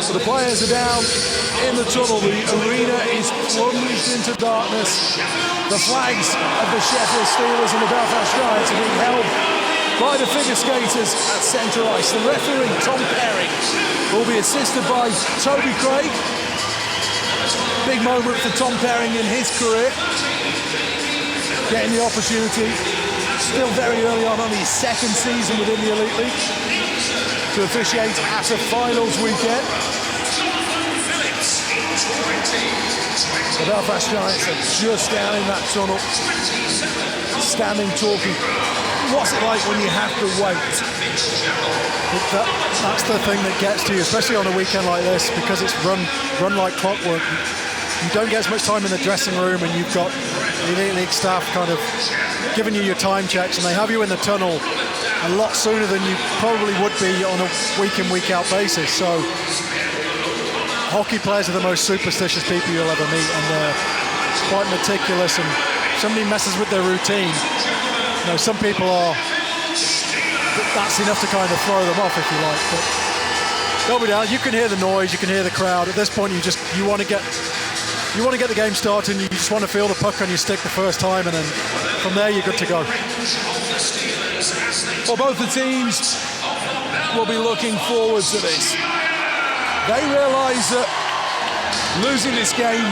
But the players are down in the tunnel. The arena is plunged into darkness. The flags of the Sheffield Steelers and the Belfast Giants are being held by the figure skaters at centre ice. The referee, Tom Perry, will be assisted by Toby Craig. Big moment for Tom Perry in his career. Getting the opportunity, still very early on his second season within the Elite League, to officiate at a finals weekend. The Belfast Giants are just down in that tunnel, standing talking. What's it like when you have to wait? That's the thing that gets to you, especially on a weekend like this, because it's run like clockwork. You don't get as much time in the dressing room, and you've got the Elite League staff kind of giving you your time checks, and they have you in the tunnel a lot sooner than you probably would be on a week-in, week-out basis. So hockey players are the most superstitious people you'll ever meet, and they're quite meticulous, and if somebody messes with their routine, you know, some people are, that's enough to kind of throw them off, if you like. But they'll be down. You can hear the noise, you can hear the crowd. At this point, you want to get the game started, and you just want to feel the puck on your stick the first time, and then from there you're good to go. Well, both the teams will be looking forward to this. They realise that losing this game,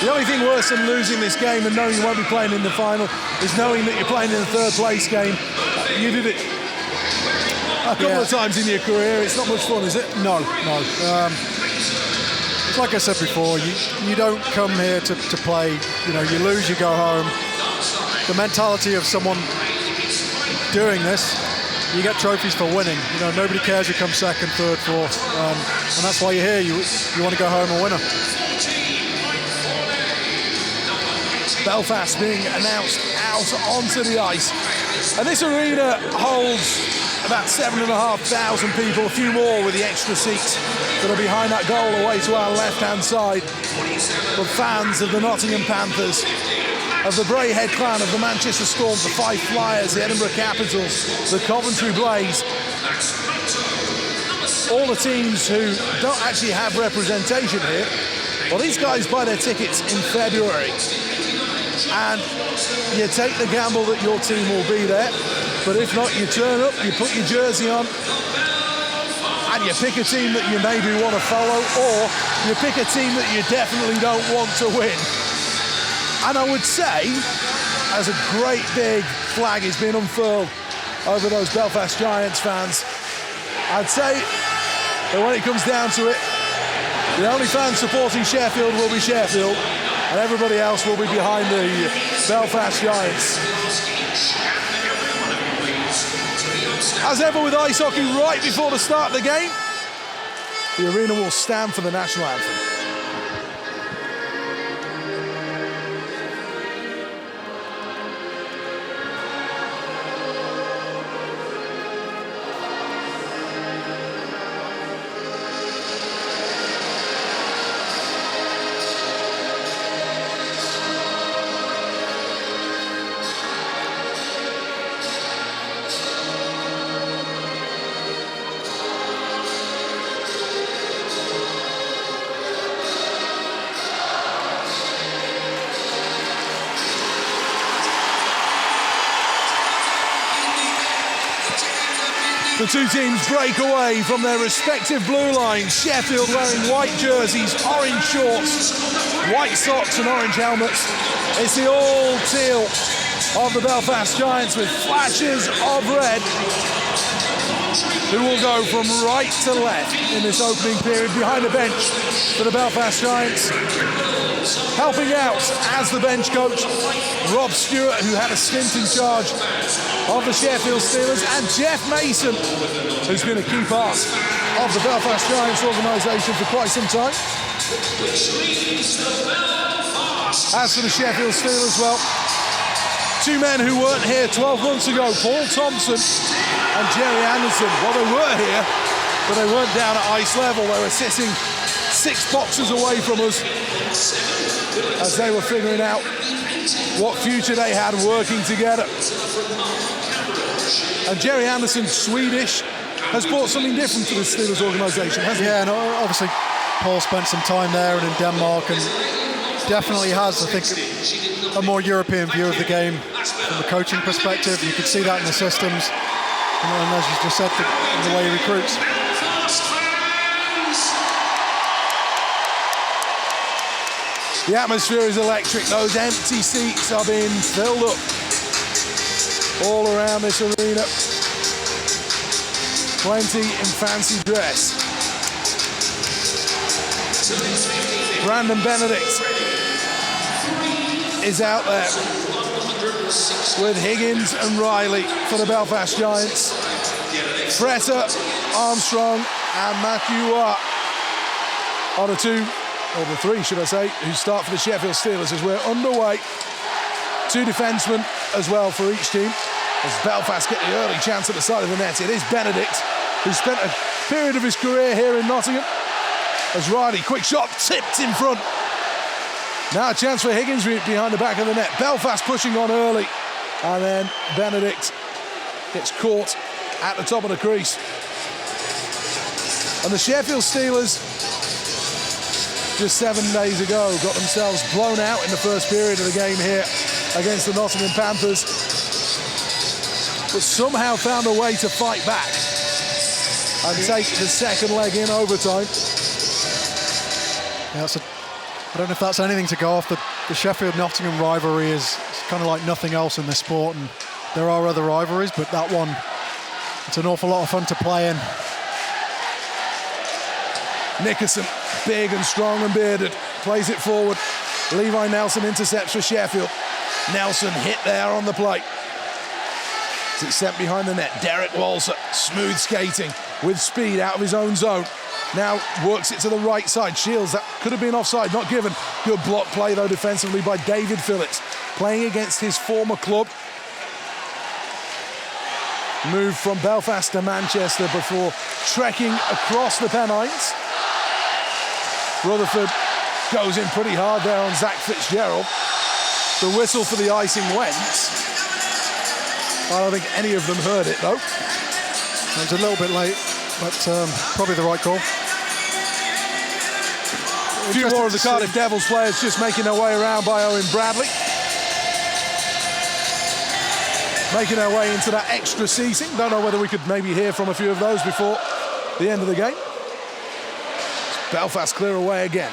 the only thing worse than losing this game and knowing you won't be playing in the final is knowing that you're playing in the third place game. You did it a couple of times in your career. It's not much fun, is it? No. Like I said before, you don't come here to play. You know, you lose, you go home. The mentality of someone doing this, you get trophies for winning. You know, nobody cares who comes second, third, fourth, and that's why you're here. You want to go home a winner. Belfast being announced out onto the ice, and this arena holds about 7,500 people, a few more with the extra seats that are behind that goal away to our left-hand side. But fans of the Nottingham Panthers, of the Braehead Clan, of the Manchester Storm, the Fife Flyers, the Edinburgh Capitals, the Coventry Blaze, all the teams who don't actually have representation here, well, these guys buy their tickets in February. And you take the gamble that your team will be there, but if not, you turn up, you put your jersey on, and you pick a team that you maybe want to follow, or you pick a team that you definitely don't want to win. And I would say, as a great big flag is being unfurled over those Belfast Giants fans, I'd say that when it comes down to it, the only fans supporting Sheffield will be Sheffield, and everybody else will be behind the Belfast Giants. As ever with ice hockey, right before the start of the game, the arena will stand for the national anthem. The two teams break away from their respective blue lines. Sheffield wearing white jerseys, orange shorts, white socks and orange helmets. It's the all teal of the Belfast Giants with flashes of red, who will go from right to left in this opening period. Behind the bench for the Belfast Giants, helping out as the bench coach, Rob Stewart, who had a stint in charge of the Sheffield Steelers, and Jeff Mason, who's been a key part of the Belfast Giants organisation for quite some time. As for the Sheffield Steelers, well, two men who weren't here 12 months ago, Paul Thompson and Jerry Anderson. Well, they were here, but they weren't down at ice level. They were sitting 6 boxes away from us as they were figuring out what future they had working together. And Jerry Anderson, Swedish, has brought something different to the Steelers organisation, hasn't he? Yeah, and obviously Paul spent some time there and in Denmark, and definitely has, I think, a more European view of the game from a coaching perspective. You could see that in the systems, and as you just said, in the way he recruits. The atmosphere is electric. Those empty seats are being filled up all around this arena. Plenty in fancy dress. Brandon Benedict is out there with Higgins and Riley for the Belfast Giants. Fretter, Armstrong and Matthew Watt are the two, or the three should I say, who start for the Sheffield Steelers as we're underway. Two defensemen as well for each team as Belfast get the early chance at the side of the net. It is Benedict, who spent a period of his career here in Nottingham. As Riley, quick shot, tipped in front. Now a chance for Higgins behind the back of the net. Belfast pushing on early, and then Benedict gets caught at the top of the crease. And the Sheffield Steelers, just 7 days ago, got themselves blown out in the first period of the game here against the Nottingham Panthers, but somehow found a way to fight back and take the second leg in overtime. Yeah, I don't know if that's anything to go off. The Sheffield-Nottingham rivalry is kind of like nothing else in this sport, and there are other rivalries, but that one, it's an awful lot of fun to play in. Nickerson, big and strong and bearded, plays it forward. Levi Nelson intercepts for Sheffield. Nelson hit there on the plate. It's sent behind the net. Derek Walser, smooth skating with speed out of his own zone. Now works it to the right side. Shields, that could have been offside, not given. Good block play though defensively by David Phillips, playing against his former club. Moved from Belfast to Manchester before trekking across the Pennines. Rutherford goes in pretty hard there on Zach Fitzgerald. The whistle for the icing went. I don't think any of them heard it though. It was a little bit late, but probably the right call. A few more of the Cardiff Devils players just making their way around by Owen Bradley. Making their way into that extra seating. Don't know whether we could maybe hear from a few of those before the end of the game. Belfast clear away again.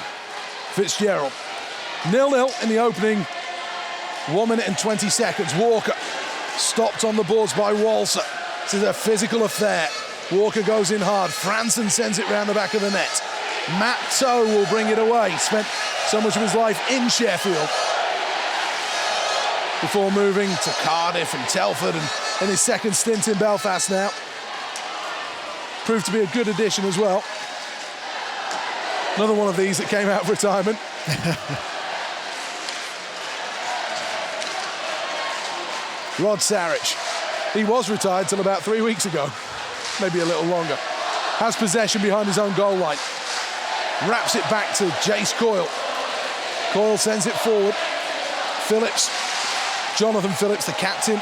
Fitzgerald. 0-0 in the opening 1 minute and 20 seconds. Walker stopped on the boards by Walser. This is a physical affair. Walker goes in hard. Franson sends it round the back of the net. Matt Toe will bring it away. Spent so much of his life in Sheffield before moving to Cardiff and Telford, and in his second stint in Belfast now. Proved to be a good addition as well. Another one of these that came out of retirement. Rod Sarich. He was retired till about 3 weeks ago, maybe a little longer. Has possession behind his own goal line. Wraps it back to Jace Coyle. Coyle sends it forward. Phillips, Jonathan Phillips, the captain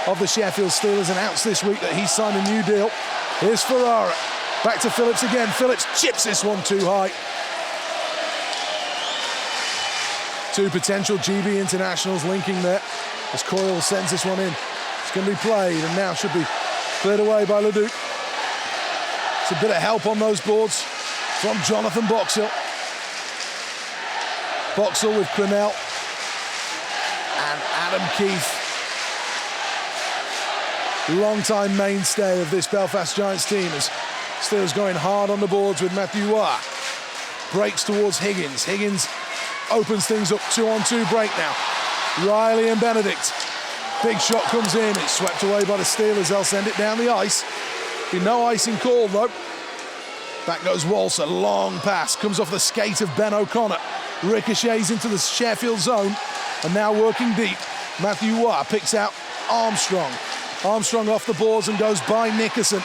of the Sheffield Steelers, announced this week that he's signed a new deal. Here's Ferrara. Back to Phillips again. Phillips chips this one too high. Two potential GB internationals linking there as Coyle sends this one in. It's going to be played and now should be cleared away by Leduc. It's a bit of help on those boards from Jonathan Boxhill. Boxhill with Quinnell and Adam Keefe. Long-time mainstay of this Belfast Giants team as Steelers going hard on the boards with Matthew Waugh. Breaks towards Higgins. Higgins opens things up, 2-on-2 break now. Riley and Benedict. Big shot comes in, it's swept away by the Steelers. They'll send it down the ice. Be no icing call though. Back goes Walser, long pass, comes off the skate of Ben O'Connor. Ricochets into the Sheffield zone, and now working deep. Matthew Waugh picks out Armstrong. Armstrong off the boards and goes by Nickerson.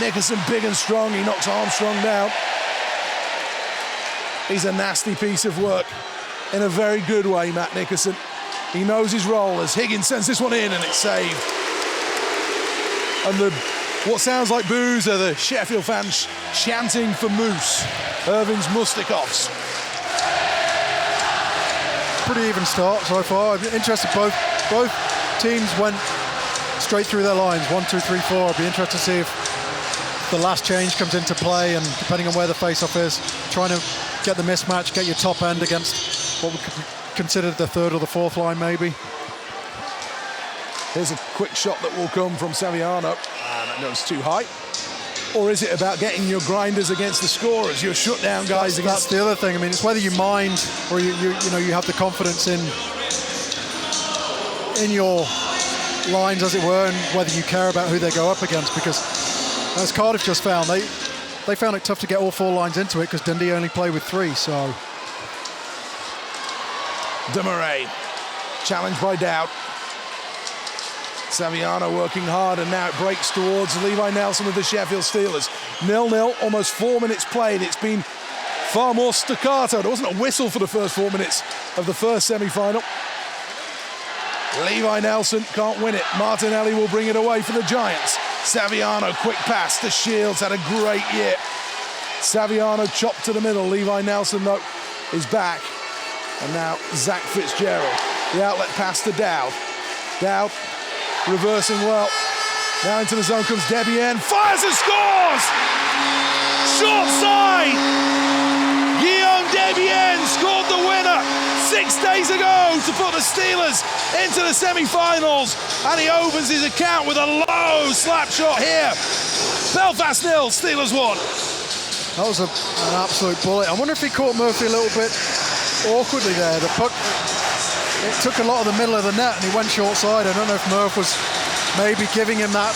Nickerson big and strong, he knocks Armstrong down. He's a nasty piece of work. In a very good way, Matt Nickerson. He knows his role as Higgins sends this one in and it's saved. And the What sounds like boos are the Sheffield fans chanting for Moose, Irvin's Mustikovs. Pretty even start so far. I'm interested, both teams went straight through their lines, 1, 2, 3, 4. I'd be interested to see if the last change comes into play, and depending on where the face-off is, trying to get the mismatch, get your top end against what we could consider the third or the fourth line maybe. Here's a quick shot that will come from Saviano, and that goes too high. Or is it about getting your grinders against the scorers, your shutdown guys That's the other thing. I mean, it's whether you mind or you have the confidence in your lines, as it were, and whether you care about who they go up against. Because as Cardiff just found, they found it tough to get all 4 lines into it because Dundee only play with 3. So Demarais, challenged by Dowd. Saviano working hard, and now it breaks towards Levi Nelson of the Sheffield Steelers. 0-0, almost 4 minutes played. It's been far more staccato. There wasn't a whistle for the first 4 minutes of the first semi-final. Levi Nelson can't win it. Martinelli will bring it away for the Giants. Saviano, quick pass to Shields, had a great year. Saviano chopped to the middle. Levi Nelson, though, is back. And now Zach Fitzgerald. The outlet pass to Dowd. Dowd reversing well. Now into the zone comes Debian. Fires and scores! Short side! Guillaume Debian scored the winner 6 days ago to put the Steelers into the semi-finals. And he opens his account with a low slap shot here. Belfast 0, Steelers 1. that was an absolute bullet. I wonder if he caught Murphy a little bit awkwardly there. The puck, it took a lot of the middle of the net and he went short side. I don't know if Murph was maybe giving him that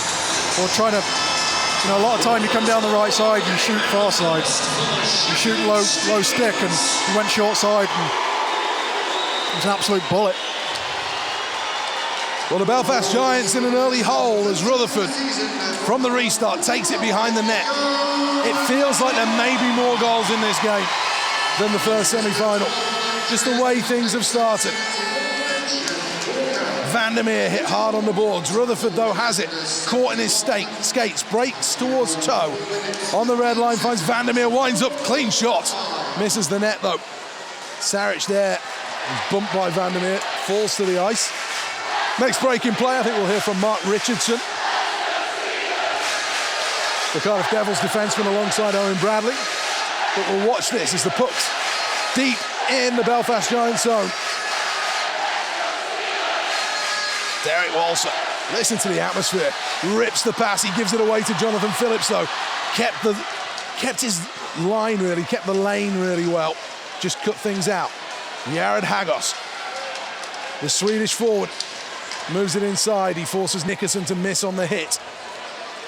or trying to, a lot of time you come down the right side, you shoot far side. You shoot low stick, and he went short side and it was an absolute bullet. Well, the Belfast Giants in an early hole as Rutherford, from the restart, takes it behind the net. It feels like there may be more goals in this game than the first semi-final. Just the way things have started. Vandermeer hit hard on the boards. Rutherford, though, has it. Caught in his skates, breaks towards toe. On the red line, finds Vandermeer, winds up, clean shot. Misses the net, though. Saric there, he's bumped by Vandermeer, falls to the ice. Next break in play, I think we'll hear from Mark Richardson, the Cardiff Devils defenseman alongside Owen Bradley. But we'll watch this as the puck's deep in the Belfast Giants zone. Derek Walser, listen to the atmosphere. Rips the pass, he gives it away to Jonathan Phillips though. Kept his line really, kept the lane really well. Just cut things out. Jared Hagos, the Swedish forward, moves it inside. He forces Nickerson to miss on the hit.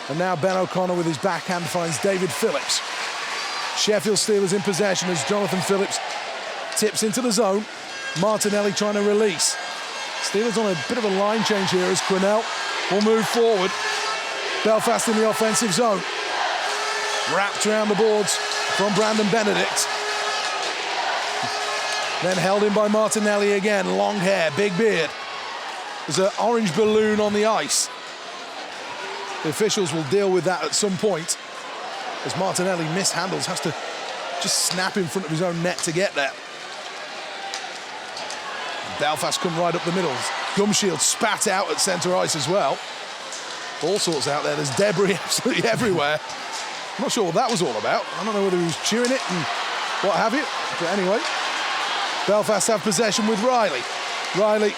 And now Ben O'Connor with his backhand finds David Phillips. Sheffield Steelers in possession as Jonathan Phillips tips into the zone. Martinelli trying to release. Steelers on a bit of a line change here as Quinnell will move forward. Belfast in the offensive zone. Wrapped around the boards from Brandon Benedict. Then held in by Martinelli again. Long hair, big beard. There's an orange balloon on the ice. The officials will deal with that at some point as Martinelli mishandles, has to just snap in front of his own net to get there. Belfast come right up the middle. Gumshield spat out at centre ice as well. All sorts out there. There's debris absolutely everywhere. I'm not sure what that was all about. I don't know whether he was chewing it and what have you. But anyway, Belfast have possession with Riley. Riley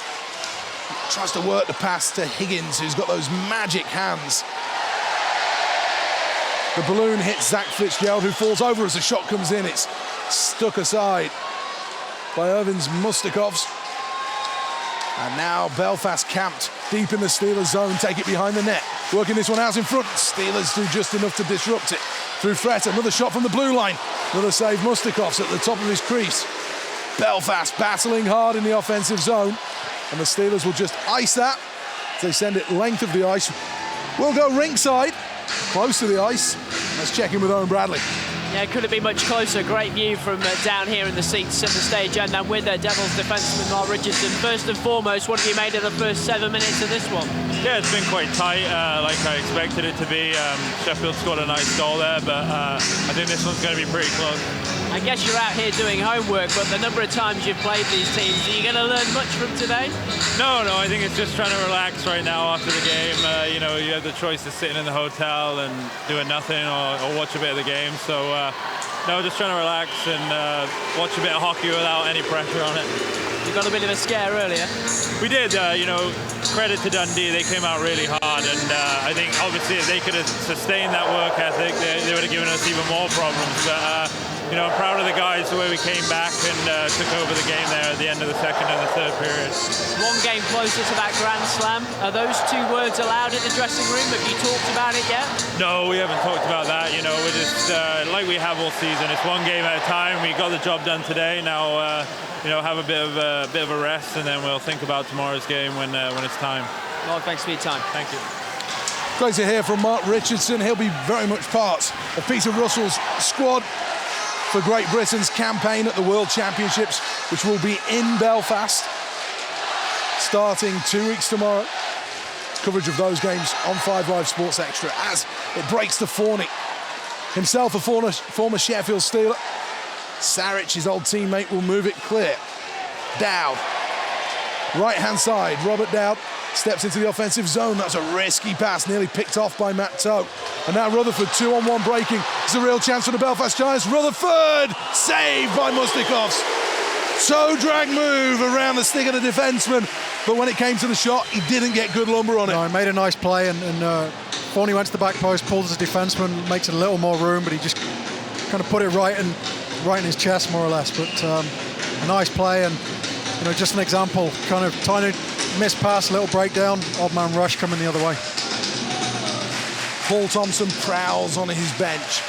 tries to work the pass to Higgins, who's got those magic hands. The balloon hits Zach Fitzgerald, who falls over as the shot comes in. It's stuck aside by Irvin's Mustikovs. And now Belfast camped deep in the Steelers zone, take it behind the net. Working this one out in front. Steelers do just enough to disrupt it. Through Fret, another shot from the blue line. Another save, Mustikovs at the top of his crease. Belfast battling hard in the offensive zone. And the Steelers will just ice that. They send it length of the ice. We'll go ringside, close to the ice. Let's check in with Owen Bradley. Yeah, it couldn't be much closer. Great view from down here in the seats at the stage end, and with Devils defenseman Mark Richardson. First and foremost, what have you made of the first 7 minutes of this one? Yeah, it's been quite tight, like I expected it to be. Sheffield scored a nice goal there, but I think this one's going to be pretty close. I guess you're out here doing homework, but the number of times you've played these teams, are you going to learn much from today? No, I think it's just trying to relax right now after the game. You know, you have the choice of sitting in the hotel and doing nothing or watch a bit of the game. So, no, just trying to relax and watch a bit of hockey without any pressure on it. You got a bit of a scare earlier. We did, you know, credit to Dundee, they came out really hard, and I think obviously if they could have sustained that work ethic, they would have given us even more problems. But, you know, I'm proud of the guys, the way we came back and took over the game there at the end of the second and the third period. One game closer to that Grand Slam. Are those two words allowed in the dressing room? Have you talked about it yet? No, we haven't talked about that. You know, we're just, like we have all season, it's one game at a time. We got the job done today. Now, you know, have a bit of a rest, and then we'll think about tomorrow's game when it's time. Mark, thanks for your time. Thank you. Great to hear from Mark Richardson. He'll be very much part of Peter Russell's squad for Great Britain's campaign at the World Championships, which will be in Belfast, starting 2 weeks tomorrow. Coverage of those games on 5 Live Sports Extra as it breaks to Forney. Himself a former Sheffield Steeler. Saric, his old teammate, will move it clear. Dowd, right-hand side. Robert Dowd steps into the offensive zone. That's a risky pass, nearly picked off by Matt Tait. And now Rutherford, 2-on-1 breaking. It's a real chance for the Belfast Giants. Rutherford, saved by Mustikovs. Toe drag move around the stick of the defenseman, but when it came to the shot, he didn't get good lumber on it. No, he made a nice play, and Forney went to the back post, pulls his defenseman, makes it a little more room, but he just kind of put it right in his chest, more or less. But a nice play, and you know, just an example, kind of tiny missed pass, a little breakdown, odd man rush coming the other way. Paul Thompson prowls on his bench.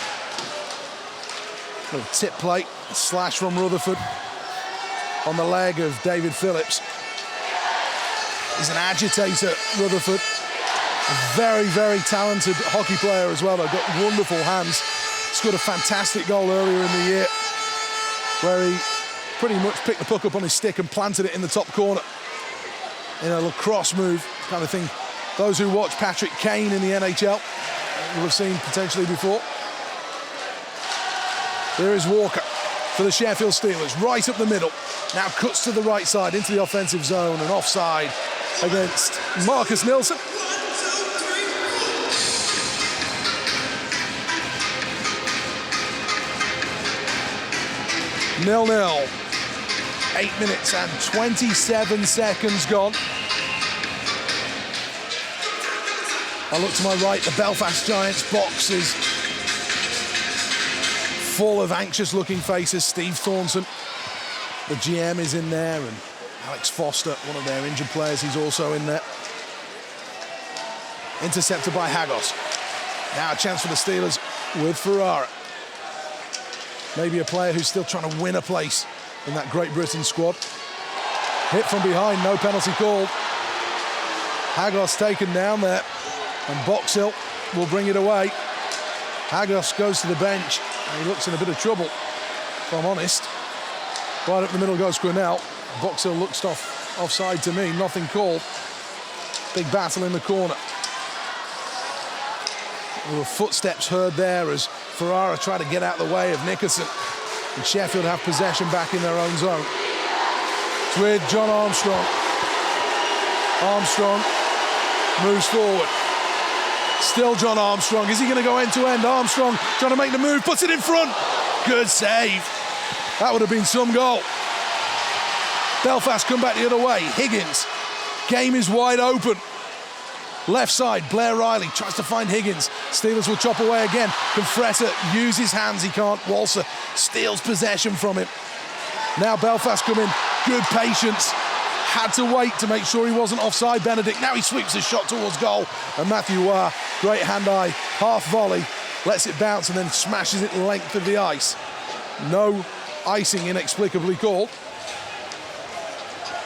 Little tip plate, a slash from Rutherford on the leg of David Phillips. He's an agitator, Rutherford. A very, very talented hockey player as well. They've got wonderful hands. Scored a fantastic goal earlier in the year where he pretty much picked the puck up on his stick and planted it in the top corner in a lacrosse move kind of thing. Those who watch Patrick Kane in the NHL will have seen potentially before. There is Walker for the Sheffield Steelers, right up the middle. Now cuts to the right side into the offensive zone and offside against Marcus Nilsson. Nil-nil. 8 minutes and 27 seconds gone. I look to my right, the Belfast Giants box is full of anxious-looking faces. Steve Thornton, the GM, is in there, and Alex Foster, one of their injured players, he's also in there. Intercepted by Hagos. Now a chance for the Steelers with Ferrara. Maybe a player who's still trying to win a place in that Great Britain squad. Hit from behind, no penalty called. Hagos taken down there, and Boxhill will bring it away. Hagos goes to the bench, and he looks in a bit of trouble, if I'm honest. Right up the middle goes Grinnell. Boxhill looks offside to me, nothing called. Big battle in the corner. There were footsteps heard there as Ferrara tried to get out the way of Nickerson. And Sheffield have possession back in their own zone. It's with John Armstrong. Armstrong moves forward. Still John Armstrong. Is he going to go end to end? Armstrong trying to make the move, puts it in front. Good save. That would have been some goal. Belfast come back the other way. Higgins. Game is wide open. Left side, Blair Riley tries to find Higgins. Steelers will chop away again. Can Freta use his hands? He can't. Walser steals possession from him. Now Belfast come in. Good patience. Had to wait to make sure he wasn't offside, Benedict. Now he sweeps his shot towards goal. And Matthew Waugh, great hand-eye, half volley, lets it bounce and then smashes it length of the ice. No icing inexplicably called.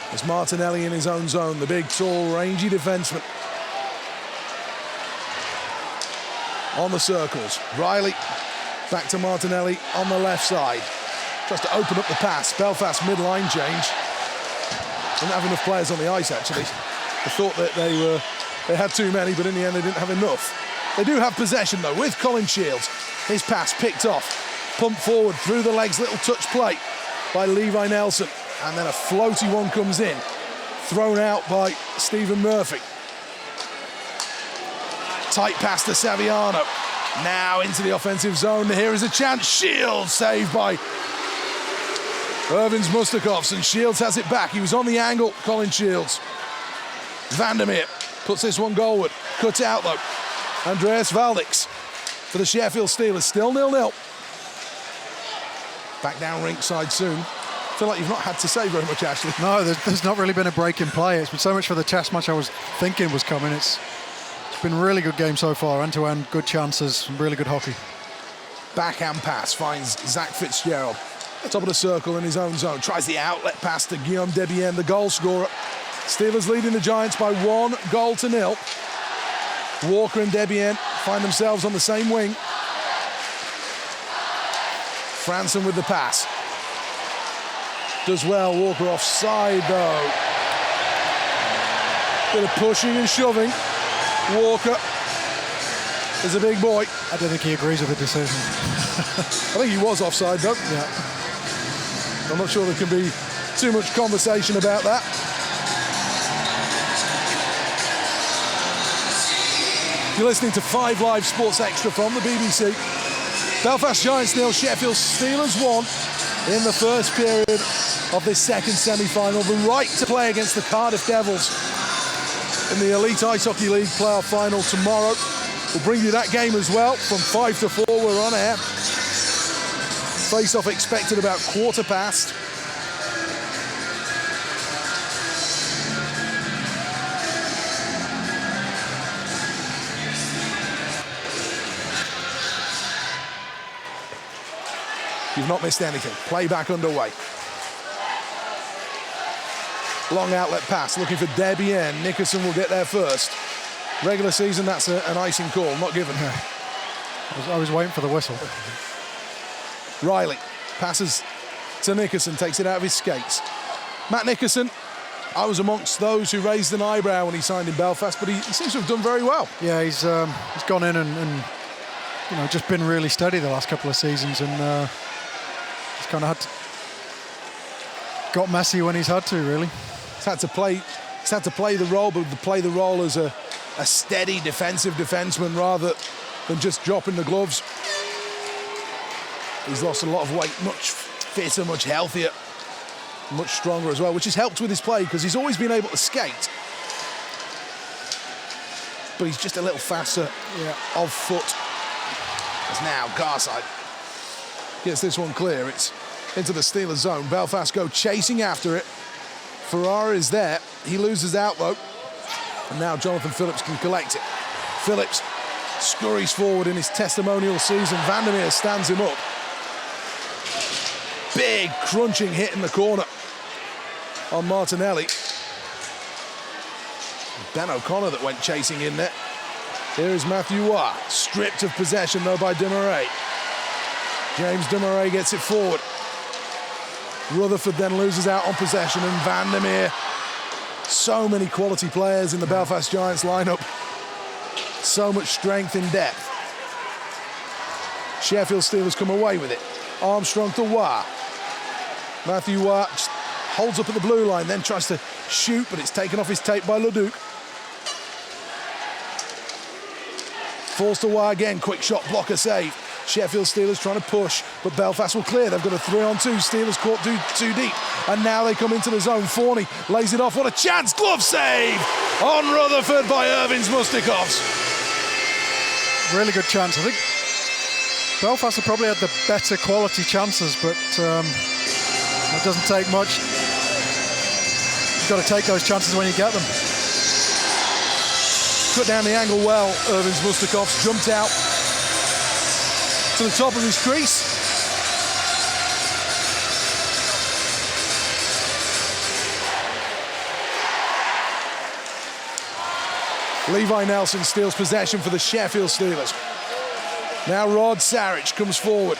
There's Martinelli in his own zone, the big, tall, rangy defenseman. On the circles. Riley Back to Martinelli on the left side. Tries to open up the pass. Belfast mid-line change. Didn't have enough players on the ice, actually. I thought that they had too many, but in the end they didn't have enough. They do have possession, though, with Colin Shields. His pass picked off, pumped forward through the legs, little touch play by Levi Nelson. And then a floaty one comes in, thrown out by Stephen Murphy. Tight pass to Saviano. Now into the offensive zone. Here is a chance. Shields saved by Irvins Mustakovs, and Shields has it back. He was on the angle, Colin Shields. Vandermeer puts this one goalward. Cut out, though. Andreas Valdix for the Sheffield Steelers. Still 0-0. Back down rinkside soon. I feel like you've not had to say very much, Ashley. No, there's not really been a break in play. It's been so much for the test match I was thinking was coming. It's been a really good game so far, end-to-end, good chances, really good hockey. Backhand pass finds Zach Fitzgerald. Top of the circle in his own zone. Tries the outlet pass to Guillaume Debienne, the goal scorer. Steelers leading the Giants by 1-0. Walker and Debienne find themselves on the same wing. Franson with the pass. Does well, Walker offside though. Bit of pushing and shoving. Walker is a big boy. I don't think he agrees with the decision. I think he was offside though. Yeah. I'm not sure there can be too much conversation about that. You're listening to 5 Live Sports Extra from the BBC. Belfast Giants 0, Sheffield Steelers 1 in the first period of this second semi-final. The right to play against the Cardiff Devils in the Elite Ice Hockey League playoff final tomorrow. We'll bring you that game as well. From 5 to 4, we're on air. Face-off expected about 1:15. You've not missed anything. Playback underway. Long outlet pass, looking for Debienne. Nickerson will get there first. Regular season, that's an icing call, not given. I was waiting for the whistle. Riley passes to Nickerson, takes it out of his skates. Matt Nickerson, I was amongst those who raised an eyebrow when he signed in Belfast, but he seems to have done very well. Yeah, he's gone in and just been really steady the last couple of seasons, and he's kind of got messy when he's had to, really. He's had to play the role, but to play the role as a steady defensive defenseman rather than just dropping the gloves. He's lost a lot of weight, much fitter, much healthier, much stronger as well, which has helped with his play because he's always been able to skate. But he's just a little faster of foot. As now Garside gets this one clear. It's into the Steelers zone. Belfast go chasing after it. Ferrara is there. He loses out though. And now Jonathan Phillips can collect it. Phillips scurries forward in his testimonial season. Vandermeer stands him up. Big crunching hit in the corner on Martinelli. Ben O'Connor that went chasing in there. Here is Matthew Waugh, stripped of possession though by Demarais. James Demarais gets it forward. Rutherford then loses out on possession, and Vandermeer. So many quality players in the Belfast Giants lineup. So much strength in depth. Sheffield Steelers come away with it. Armstrong to Waugh. Matthew Waugh holds up at the blue line, then tries to shoot, but it's taken off his tape by Leduc. Falls to Waugh again, quick shot, blocker save. Sheffield Steelers trying to push, but Belfast will clear. They've got a 3-on-2. Steelers caught too deep, and now they come into the zone. Forney lays it off. What a chance! Glove save on Rutherford by Irvins Mustakovs. Really good chance. I think Belfast have probably had the better quality chances, but it doesn't take much. You've got to take those chances when you get them. Cut down the angle well. Irvins Mustakovs jumped out to the top of his crease. Levi Nelson steals possession for the Sheffield Steelers. Now Rod Sarich comes forward.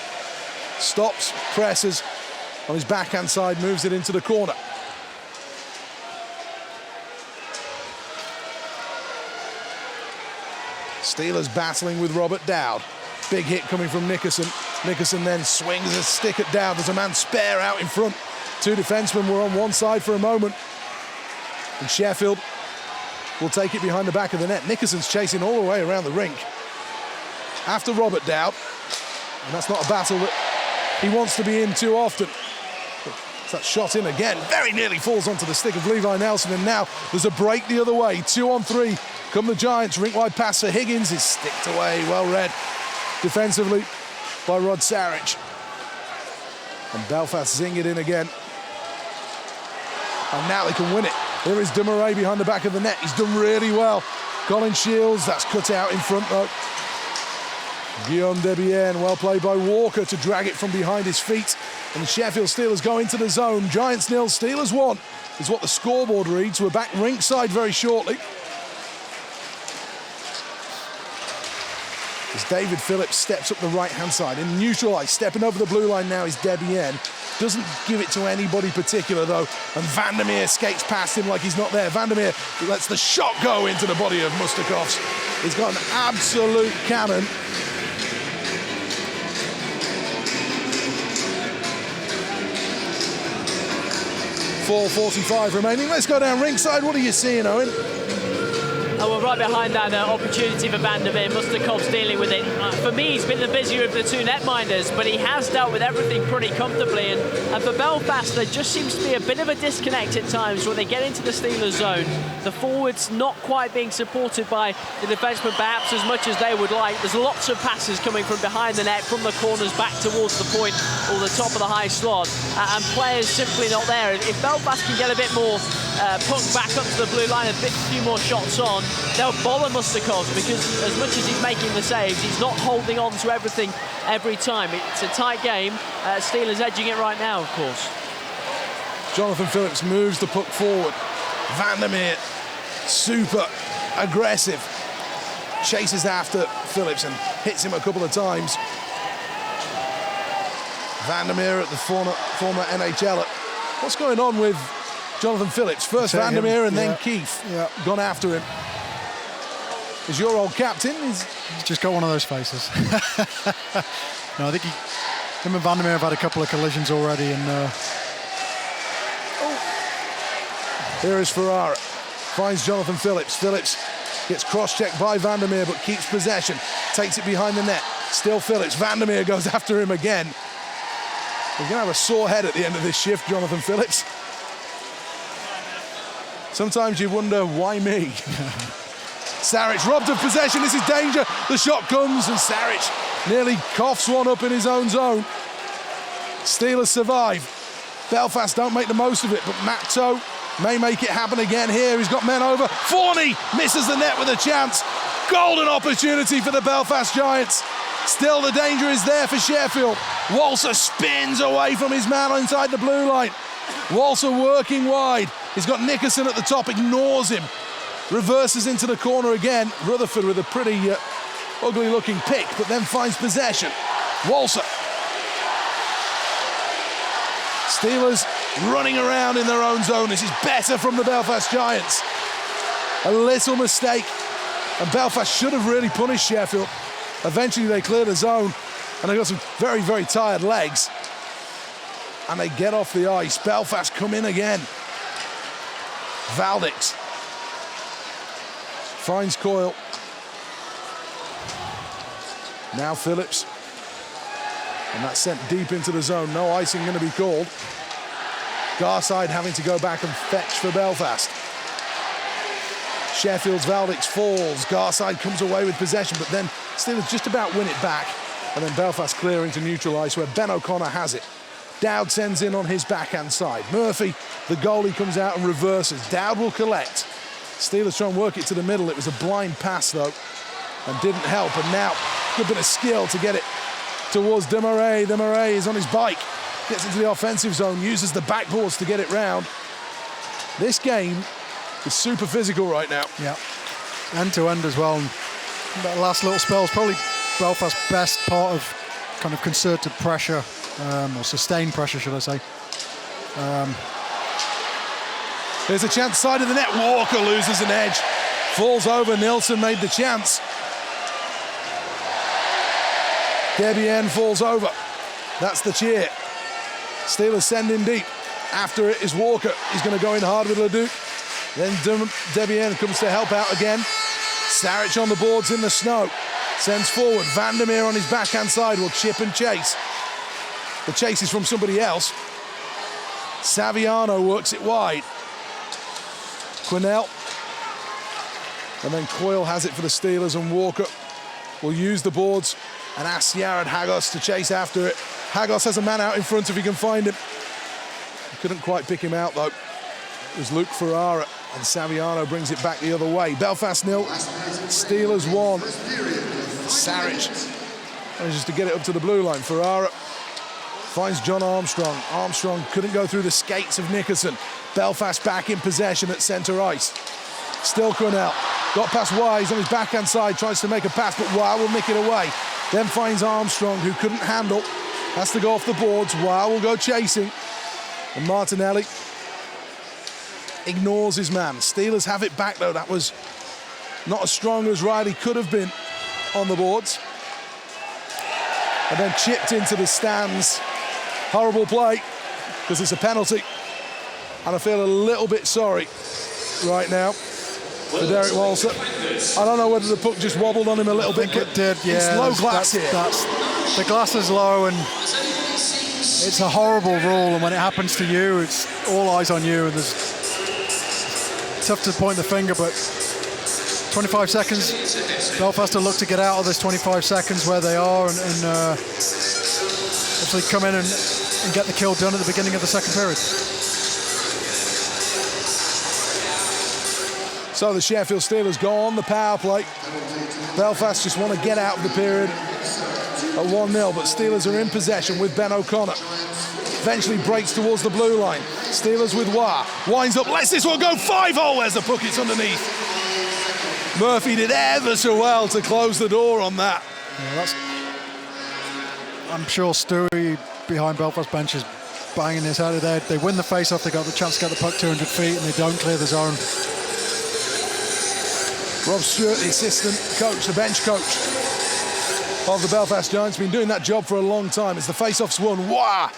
Stops, presses on his backhand side, moves it into the corner. Steelers battling with Robert Dowd. Big hit coming from Nickerson. Nickerson then swings a stick at Dowd. There's a man spare out in front. Two defensemen were on one side for a moment. And Sheffield will take it behind the back of the net. Nickerson's chasing all the way around the rink after Robert Dowd. And that's not a battle that he wants to be in too often. That shot in again, very nearly falls onto the stick of Levi Nelson, and now there's a break the other way. 2-on-3 come the Giants. Rink-wide pass for Higgins is sticked away, well read defensively by Rod Sarich. And Belfast zing it in again. And now they can win it. Here is Dumouriez behind the back of the net. He's done really well. Colin Shields, that's cut out in front though. Guillaume Debienne, well played by Walker to drag it from behind his feet. And the Sheffield Steelers go into the zone. Giants 0, Steelers 1 is what the scoreboard reads. We're back ringside very shortly. As David Phillips steps up the right-hand side and neutralised. Stepping over the blue line now is Debienne. Doesn't give it to anybody particular though. And Vandermeer skates past him like he's not there. Vandermeer lets the shot go into the body of Mustakovs. He's got an absolute cannon. .4:45 remaining. Let's go down ringside. What are you seeing, Owen? Oh, well, right behind that opportunity for Vandermeer. Mustakov's dealing with it. For me, he's been the busier of the two netminders, but he has dealt with everything pretty comfortably. And for Belfast, there just seems to be a bit of a disconnect at times when they get into the Steelers zone. The forwards not quite being supported by the defensemen perhaps as much as they would like. There's lots of passes coming from behind the net, from the corners back towards the point or the top of the high slot. And players simply not there. If Belfast can get a bit more puck back up to the blue line, a few more shots on, they'll bother Mustakovs, because as much as he's making the saves, he's not holding on to everything every time. It's a tight game. Steelers edging it right now, of course. Jonathan Phillips moves the puck forward. Vandermeer, super aggressive. Chases after Phillips and hits him a couple of times. Vandermeer at the former NHLer. What's going on with Jonathan Phillips? First Vandermeer and then Keefe gone after him. Is your old captain? He's just got one of those faces. No, I think him and Vandermeer have had a couple of collisions already. And here is Ferrara. Finds Jonathan Phillips. Phillips gets cross-checked by Vandermeer but keeps possession. Takes it behind the net. Still Phillips. Vandermeer goes after him again. He's going to have a sore head at the end of this shift, Jonathan Phillips. Sometimes you wonder, why me? Sarich robbed of possession. This is danger. The shot comes and Sarich nearly coughs one up in his own zone. Steelers survive. Belfast don't make the most of it, but Matt Tait may make it happen again here. He's got men over. Forney misses the net with a chance. Golden opportunity for the Belfast Giants. Still the danger is there for Sheffield. Walser spins away from his man inside the blue line. Walser working wide. He's got Nickerson at the top, ignores him. Reverses into the corner again. Rutherford with a pretty ugly looking pick, but then finds possession. Walser. Steelers running around in their own zone. This is better from the Belfast Giants. A little mistake, and Belfast should have really punished Sheffield. Eventually they clear the zone, and they've got some very, very tired legs. And they get off the ice. Belfast come in again. Valdix finds Coyle. Now Phillips. And that's sent deep into the zone. No icing going to be called. Garside having to go back and fetch for Belfast. Sheffield's Valdix falls. Garside comes away with possession, but then Steelers just about win it back. And then Belfast clearing to neutral ice where Ben O'Connor has it. Dowd sends in on his backhand side. Murphy, the goalie, comes out and reverses. Dowd will collect. Steelers try and work it to the middle. It was a blind pass, though, and didn't help. And now, good bit of skill to get it towards Dumouriez. Dumouriez is on his bike. Gets into the offensive zone, uses the backboards to get it round. This game is super physical right now. Yeah, end to end as well. And that last little spell is probably Belfast's best part of kind of concerted pressure, or sustained pressure, should I say. There's a chance side of the net. Walker loses an edge. Falls over. Nilsson made the chance. Debian falls over. That's the cheer. Steelers send in deep. After it is Walker. He's going to go in hard with Leduc. Then Debian comes to help out again. Saric on the boards in the snow. Sends forward. Vandermeer on his backhand side will chip and chase. The chase is from somebody else. Saviano works it wide. Quinnell. And then Coyle has it for the Steelers, and Walker will use the boards and ask Jared Hagos to chase after it. Hagos has a man out in front if he can find him. He couldn't quite pick him out though. It was Luke Ferrara, and Saviano brings it back the other way. Belfast 0, Steelers 1. Saric manages to get it up to the blue line. Ferrara finds John Armstrong. Armstrong couldn't go through the skates of Nickerson. Belfast back in possession at centre ice. Still Quinnell. Got past Wise on his backhand side, tries to make a pass, but Wow will nick it away. Then finds Armstrong, who couldn't handle. Has to go off the boards. Wow will go chasing. And Martinelli ignores his man. Steelers have it back though. That was not as strong as Riley could have been on the boards. And then chipped into the stands. Horrible play, because it's a penalty. And I feel a little bit sorry right now for Derek Walser. I don't know whether the puck just wobbled on him a little bit. I think it did, yeah. It's low glass here. The glass is low, and it's a horrible rule, and when it happens to you, it's all eyes on you, and it's tough to point the finger, but 25 seconds. Belfast will look to get out of this 25 seconds where they are, and actually come in and get the kill done at the beginning of the second period. So the Sheffield Steelers go on the power play. Belfast just want to get out of the period at 1-0, but Steelers are in possession with Ben O'Connor. Eventually breaks towards the blue line. Steelers with Wah. Winds up, lets this one go 5-0. Where's the puck? It's underneath. Murphy did ever so well to close the door on that. Yeah, I'm sure Stewie behind Belfast bench is banging his head there. They win the face-off, they got the chance to get the puck 200 feet, and they don't clear the zone. Rob Stewart, the assistant coach, the bench coach of the Belfast Giants, been doing that job for a long time. As the face-off's won, Wah!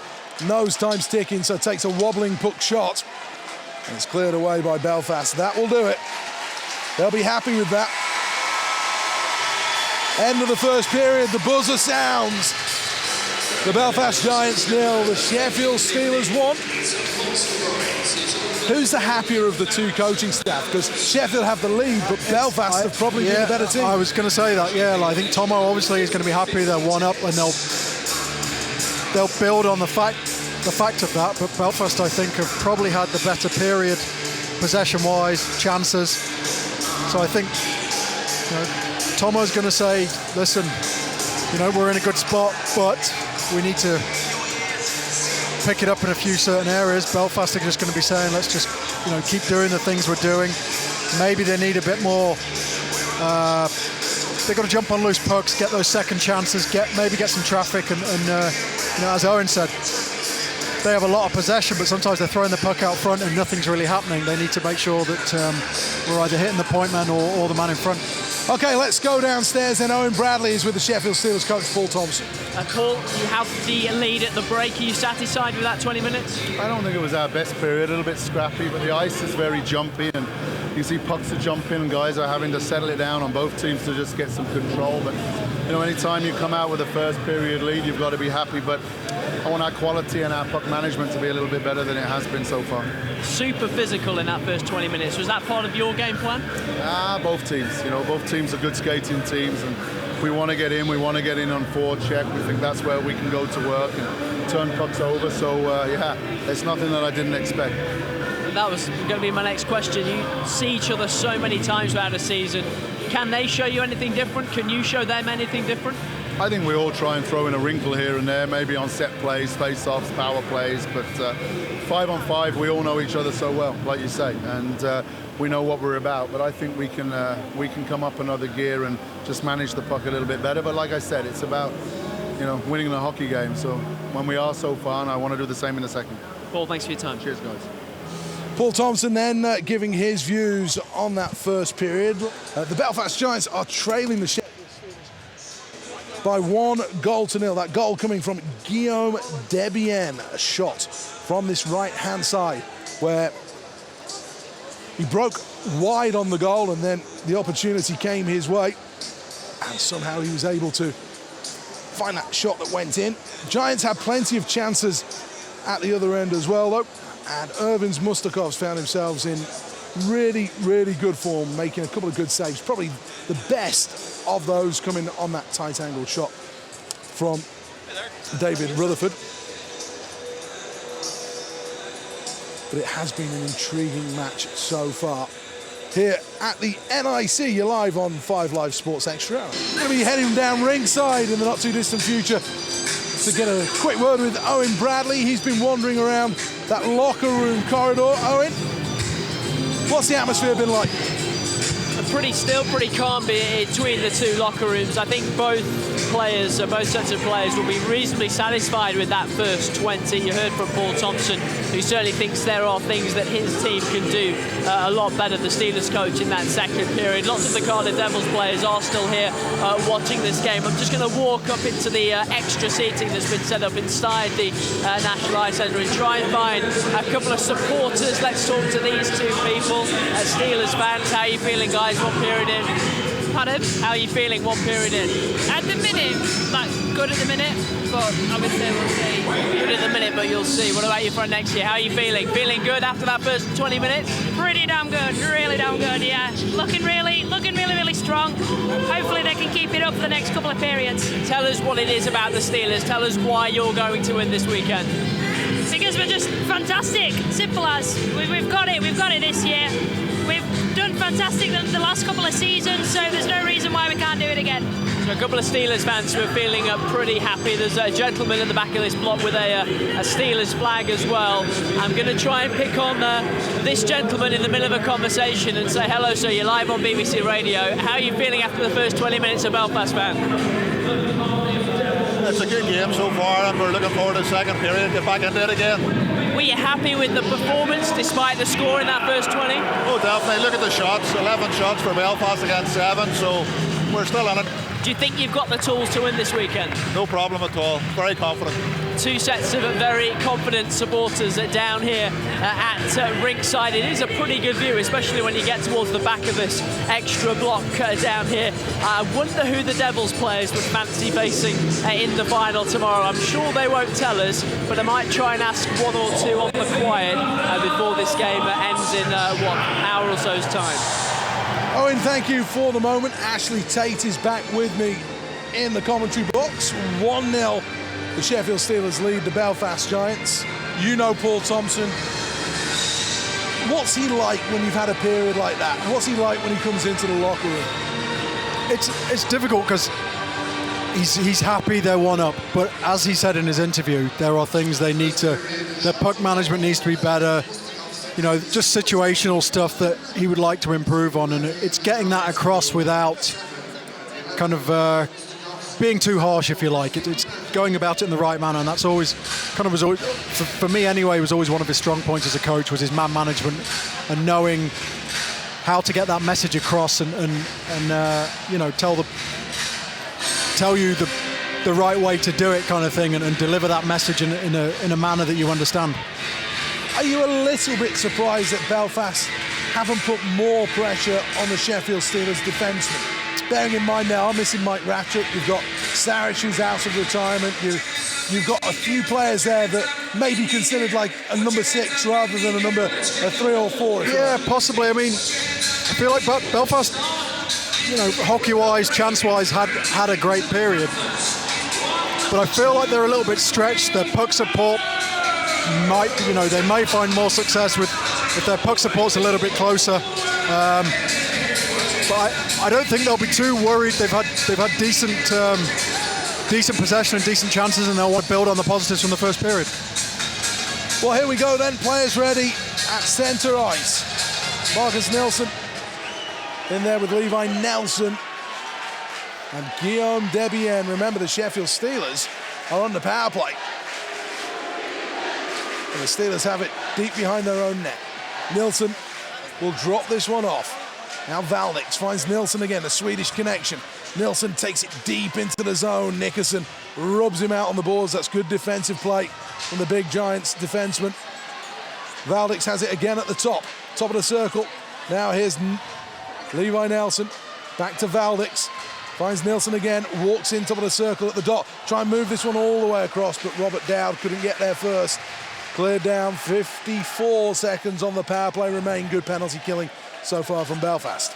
Nose time's ticking, so takes a wobbling puck shot. And it's cleared away by Belfast. That will do it. They'll be happy with that. End of the first period, the buzzer sounds. The Belfast Giants 0, the Sheffield Steelers 1. Who's the happier of the two coaching staff? Because Sheffield have the lead, but Belfast have probably been a better team. I was going to say that, yeah. I think Tomo obviously is going to be happy they're 1-up, and they'll build on the fact of that. But Belfast, I think, have probably had the better period, possession-wise, chances. So I think Tomo's going to say, listen, we're in a good spot, but we need to pick it up in a few certain areas. Belfast are just going to be saying, let's just keep doing the things we're doing. Maybe they need a bit more. They've got to jump on loose pucks, get those second chances, maybe get some traffic, and as Owen said, they have a lot of possession, but sometimes they're throwing the puck out front and nothing's really happening. They need to make sure that we're either hitting the point man or the man in front. Okay, let's go downstairs, and Owen Bradley is with the Sheffield Steelers coach, Paul Thompson. Paul, you have the lead at the break. Are you satisfied with that 20 minutes? I don't think it was our best period, a little bit scrappy, but the ice is very jumpy, and you see pucks are jumping, and guys are having to settle it down on both teams to just get some control. But, anytime you come out with a first period lead, you've got to be happy, but I want our quality and our puck management to be a little bit better than it has been so far. Super physical in that first 20 minutes. Was that part of your game plan? Both teams. Both teams are good skating teams, and if we want to get in, we want to get in on forecheck. We think that's where we can go to work and turn pucks over. So, it's nothing that I didn't expect. That was going to be my next question. You see each other so many times throughout the season. Can they show you anything different? Can you show them anything different? I think we all try and throw in a wrinkle here and there, maybe on set plays, face-offs, power plays, but 5-on-5, we all know each other so well, like you say, and we know what we're about. But I think we can come up another gear and just manage the puck a little bit better. But like I said, it's about winning the hockey game. So when we are so far, I want to do the same in the second. Paul, thanks for your time. Cheers, guys. Paul Thompson then giving his views on that first period. The Belfast Giants are trailing the Sheffield Steelers by 1-0. That goal coming from Guillaume Debienne, a shot from this right-hand side where he broke wide on the goal, and then the opportunity came his way, and somehow he was able to find that shot that went in. Giants had plenty of chances at the other end as well, though, and Irvins Mustakovs found themselves in really, really good form, making a couple of good saves, probably the best of those coming on that tight angle shot from David Rutherford. But it has been an intriguing match so far. Here at the NIC, you're live on 5 Live Sports Extra. We're going to be heading down ringside in the not too distant future to get a quick word with Owen Bradley. He's been wandering around that locker room corridor. Owen, what's the atmosphere been like? Pretty still, pretty calm between the two locker rooms. I think both sets of players will be reasonably satisfied with that first 20. You heard from Paul Thompson, who certainly thinks there are things that his team can do a lot better. The Steelers coach in that second period. Lots of the Cardiff Devils players are still here watching this game. I'm just going to walk up into the extra seating that's been set up inside the National Ice Centre and try and find a couple of supporters. Let's talk to these two people. Steelers fans, how are you feeling, guys? One period in. Pardon? How are you feeling one period in? At the minute, like, good at the minute, but obviously we'll see. Good at the minute, but you'll see. What about you for next year? How are you feeling? Feeling good after that first 20 minutes? Pretty damn good, really damn good, yeah. Looking really strong. Hopefully they can keep it up for the next couple of periods. Tell us what it is about the Steelers. Tell us why you're going to win this weekend. Because we're just fantastic, simple as. We've got it this year. We've done fantastic the last couple of seasons, so there's no reason why we can't do it again. So a couple of Steelers fans who are feeling pretty happy. There's a gentleman in the back of this block with a Steelers flag as well. I'm going to try and pick on this gentleman in the middle of a conversation and say, hello, sir, you're live on BBC Radio. How are you feeling after the first 20 minutes of Belfast, fan? It's a good game so far, and we're looking forward to the second period, get back into it again. Were you happy with the performance despite the score in that first 20? Oh, definitely. Look at the shots, 11 shots for Belfast against 7, so we're still in it. Do you think you've got the tools to win this weekend? No problem at all. Very confident. Two sets of very confident supporters down here at ringside. It is a pretty good view, especially when you get towards the back of this extra block down here. I wonder who the Devils players would fancy facing in the final tomorrow. I'm sure they won't tell us, but I might try and ask one or two on the quiet before this game ends in an hour or so's time. Owen, thank you for the moment. Ashley Tait is back with me in the commentary box. 1-0, the Sheffield Steelers lead the Belfast Giants. You know Paul Thompson. What's he like when you've had a period like that? What's he like when he comes into the locker room? It's difficult because he's happy they're 1-up, but as he said in his interview, there are things their puck management needs to be better. Just situational stuff that he would like to improve on, and it's getting that across without kind of being too harsh, if you like. It's going about it in the right manner, and that's always for me anyway, was always one of his strong points as a coach, was his man management and knowing how to get that message across and tell you the right way to do it, kind of thing, and deliver that message in a manner that you understand. Are you a little bit surprised that Belfast haven't put more pressure on the Sheffield Steelers defensemen? Bearing in mind they are missing Mike Ratchett, you've got Sarich who's out of retirement, you've got a few players there that may be considered like a number 6 rather than a number 3 or 4. Yeah, possibly. I mean, I feel like Belfast, hockey-wise, chance-wise, had a great period. But I feel like they're a little bit stretched. Their puck support they may find more success if their puck support's a little bit closer. But I don't think they'll be too worried. They've had decent decent possession and decent chances, and they'll want to build on the positives from the first period. Well, here we go then. Players ready at centre ice. Marcus Nilsson in there with Levi Nelson and Guillaume Debienne. Remember, the Sheffield Steelers are on the power play. And the Steelers have it deep behind their own net. Nilsson will drop this one off. Now Valdix finds Nilsson again, the Swedish connection. Nilsson takes it deep into the zone. Nickerson rubs him out on the boards. That's good defensive play from the big Giants defenseman. Valdix has it again at the top of the circle. Now here's Levi Nelson, back to Valdix. Finds Nilsson again, walks in top of the circle at the dot. Try and move this one all the way across, but Robert Dowd couldn't get there first. Cleared down, 54 seconds on the power play remain. Good penalty killing so far from Belfast.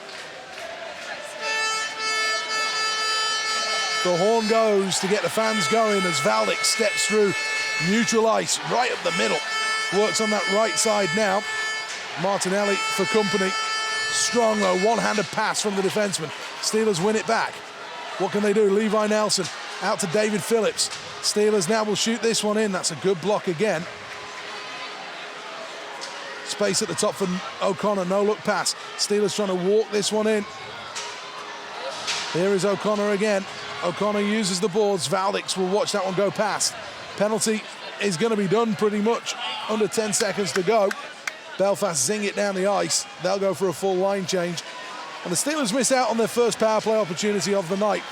The horn goes to get the fans going as Valdix steps through neutral ice right up the middle. Works on that right side now. Martinelli for company. Strong though, one-handed pass from the defenseman. Steelers win it back. What can they do? Levi Nelson out to David Phillips. Steelers now will shoot this one in. That's a good block again. Space at the top for O'Connor, no look pass. Steelers trying to walk this one in. Here is O'Connor again. O'Connor uses the boards. Valdix will watch that one go past. Penalty is going to be done pretty much. Under 10 seconds to go. Belfast zing it down the ice. They'll go for a full line change. And the Steelers miss out on their first power play opportunity of the night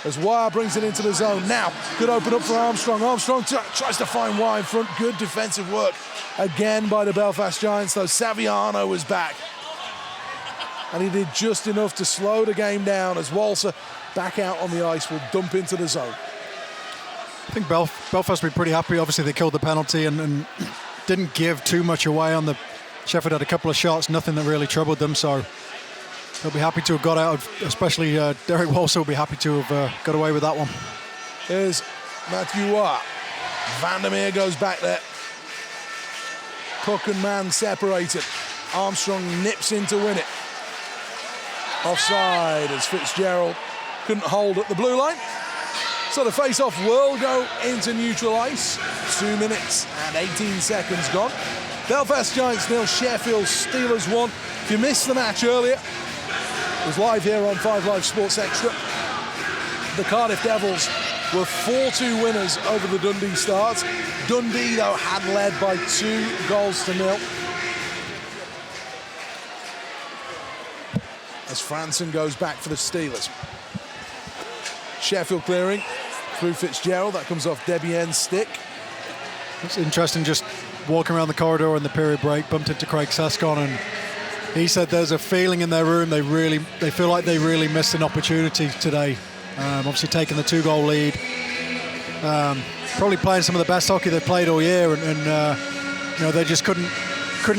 as Wire brings it into the zone. Now, could open up for Armstrong. Armstrong tries to find Wire in front. Good defensive work again by the Belfast Giants, though Saviano was back. And he did just enough to slow the game down as Walser, back out on the ice, will dump into the zone. I think Belfast will be pretty happy. Obviously, they killed the penalty and didn't give too much away on the... Sheffield had a couple of shots, nothing that really troubled them, so they'll be happy to have got out of, especially Derek Walser will be happy to have got away with that one. Here's Matthew Watt. Vandermeer goes back there. Cook and Mann separated. Armstrong nips in to win it. Offside as Fitzgerald couldn't hold at the blue line. So the face-off will go into neutral ice. 2 minutes and 18 seconds gone. Belfast Giants 0, Sheffield Steelers 1. If you missed the match earlier, it was live here on 5 Live Sports Extra. The Cardiff Devils were 4-2 winners over the Dundee Stars. Dundee, though, had led by 2-0. As Franson goes back for the Steelers. Sheffield clearing through Fitzgerald. That comes off Debienne's stick. It's interesting just walking around the corridor in the period break, bumped into Craig Sescon, and he said there's a feeling in their room they feel like they really missed an opportunity today. Obviously taking the 2-goal lead. Probably playing some of the best hockey they've played all year, and you know, they just couldn't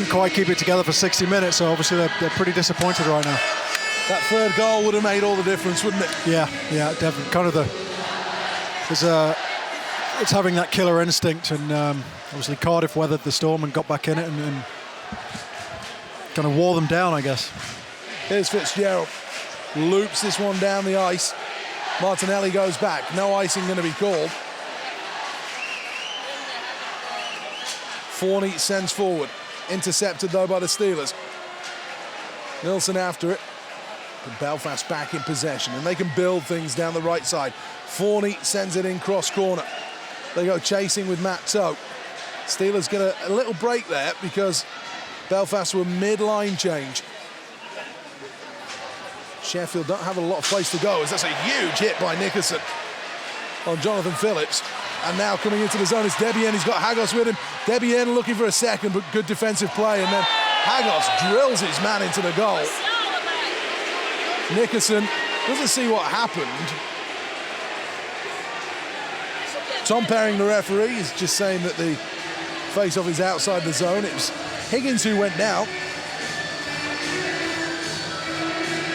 quite keep it together for 60 minutes, so obviously they're pretty disappointed right now. That third goal would have made all the difference, wouldn't it? Yeah, definitely. Kind of it's having that killer instinct, and obviously Cardiff weathered the storm and got back in it and kind of wore them down, I guess. Here's Fitzgerald. Loops this one down the ice. Martinelli goes back. No icing going to be called. Forney sends forward. Intercepted, though, by the Steelers. Nilsson after it. But Belfast back in possession, and they can build things down the right side. Forney sends it in cross corner. They go chasing with Matt Tait. Steelers get a little break there because Belfast were mid-line change. Sheffield don't have a lot of place to go as that's a huge hit by Nickerson on Jonathan Phillips. And now coming into the zone is Debienne. He's got Hagos with him. Debienne looking for a second, but good defensive play. And then Hagos drills his man into the goal. Nickerson doesn't see what happened. Tom Perring, the referee, is just saying that the face-off is outside the zone. It was Higgins who went down.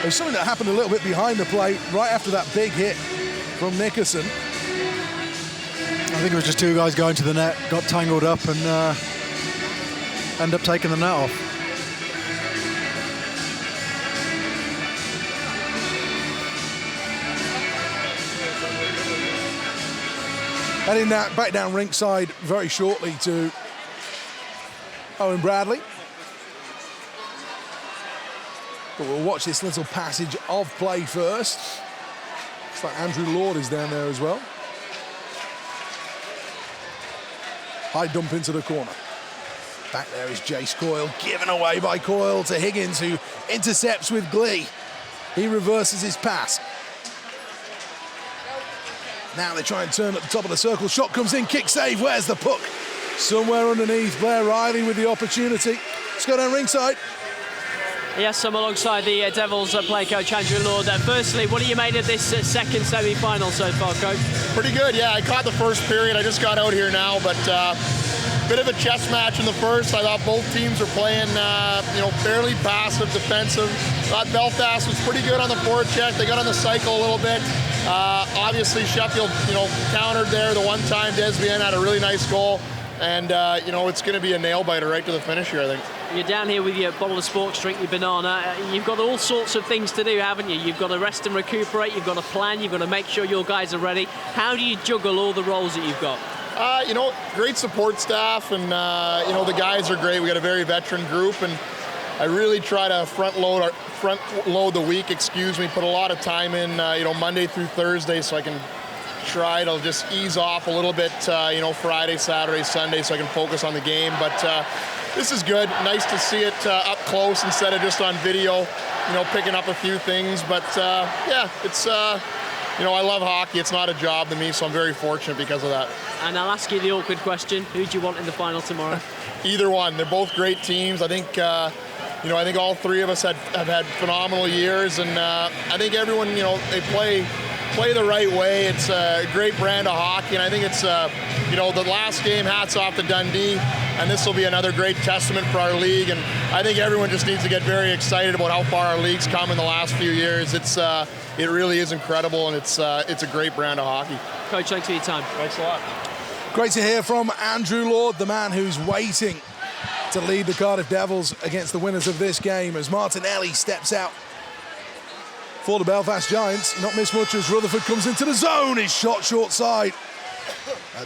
There's something that happened a little bit behind the play right after that big hit from Nickerson. I think it was just two guys going to the net, got tangled up and end up taking the net off. Heading back down ringside very shortly to Owen Bradley. But we'll watch this little passage of play first. Looks like Andrew Lord is down there as well. High dump into the corner. Back there is Jace Coyle, given away by Coyle to Higgins, who intercepts with glee. He reverses his pass. Now they try and turn at the top of the circle. Shot comes in, kick save. Where's the puck? Somewhere underneath. Blair Riley with the opportunity. Let's go down ringside. Yes, I'm alongside the Devils player coach Andrew Lord. Firstly, what do you made of this second semi-final so far, coach? Pretty good, yeah. I caught the first period. I just got out here now, but bit of a chess match in the first. I thought both teams were playing, fairly passive, defensive. Thought Belfast was pretty good on the forecheck. They got on the cycle a little bit. Obviously, Sheffield, countered there. The one-time Desbian had a really nice goal. And, it's going to be a nail-biter right to the finish here, I think. You're down here with your bottle of sports drink, your banana. You've got all sorts of things to do, haven't you? You've got to rest and recuperate. You've got to plan. You've got to make sure your guys are ready. How do you juggle all the roles that you've got? Great support staff, and, the guys are great. We got a very veteran group, and I really try to front load the week, put a lot of time in, Monday through Thursday, so I can try to just ease off a little bit, Friday, Saturday, Sunday, so I can focus on the game. But this is good. Nice to see it up close instead of just on video, picking up a few things. But, it's, I love hockey. It's not a job to me, so I'm very fortunate because of that. And I'll ask you the awkward question. Who do you want in the final tomorrow? Either one. They're both great teams. I think, I think all three of us have had phenomenal years, and I think everyone, they play the right way. It's a great brand of hockey, and I think it's, the last game, hats off to Dundee, and this will be another great testament for our league, and I think everyone just needs to get very excited about how far our league's come in the last few years. It really is incredible, and it's a great brand of hockey. Coach, thanks for your time. Thanks a lot. Great to hear from Andrew Lord, the man who's waiting to lead the Cardiff Devils against the winners of this game as Martinelli steps out for the Belfast Giants. Not missed much as Rutherford comes into the zone. His shot short side.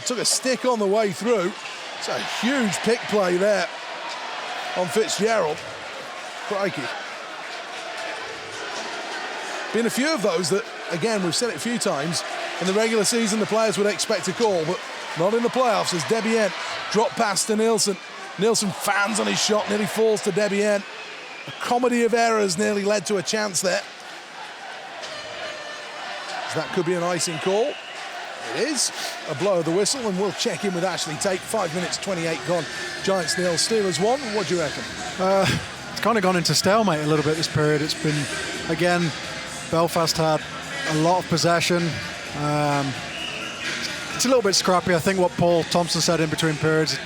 Took a stick on the way through. It's a huge pick play there on Fitzgerald. Crikey. Been a few of those that, again, we've said it a few times, in the regular season the players would expect a call, but not in the playoffs as Desbian drop pass to Nielsen. Nielsen fans on his shot, nearly falls to Desbian. A comedy of errors nearly led to a chance there. So that could be an icing call. It is a blow of the whistle, and we'll check in with Ashley Tait. 5 minutes, 28 gone. Giants nil, Steelers 1. What do you reckon? It's kind of gone into stalemate a little bit this period. It's been, again, Belfast had a lot of possession. It's a little bit scrappy. I think what Paul Thompson said in between periods,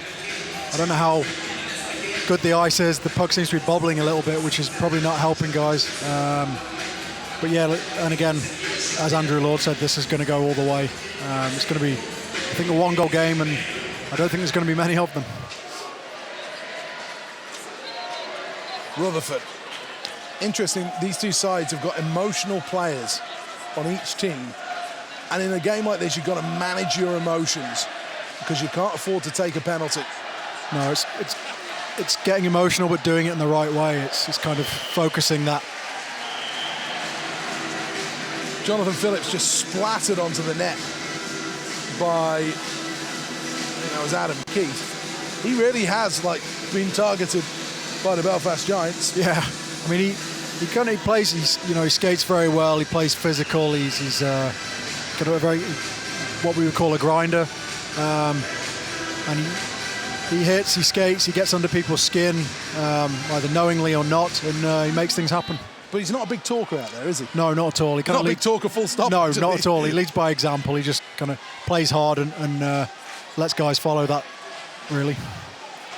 I don't know how good the ice is. The puck seems to be bobbling a little bit, which is probably not helping guys. But yeah, and again, as Andrew Lord said, this is going to go all the way. It's going to be, I think, a one-goal game, and I don't think there's going to be many of them. Rutherford. Interesting, these two sides have got emotional players on each team. And in a game like this, you've got to manage your emotions because you can't afford to take a penalty. No, it's getting emotional, but doing it in the right way. It's kind of focusing that. Jonathan Phillips just splattered onto the net by, I think that was Adam Keith. He really has been targeted by the Belfast Giants. Yeah, I mean he plays. He skates very well. He plays physical. He's got a very what we would call a grinder, and he hits. He skates. He gets under people's skin, either knowingly or not, and he makes things happen. But he's not a big talker out there, is he? No, not at all. He not a big talker, full stop. No, not at all. He leads by example. He just kind of plays hard and lets guys follow that, really.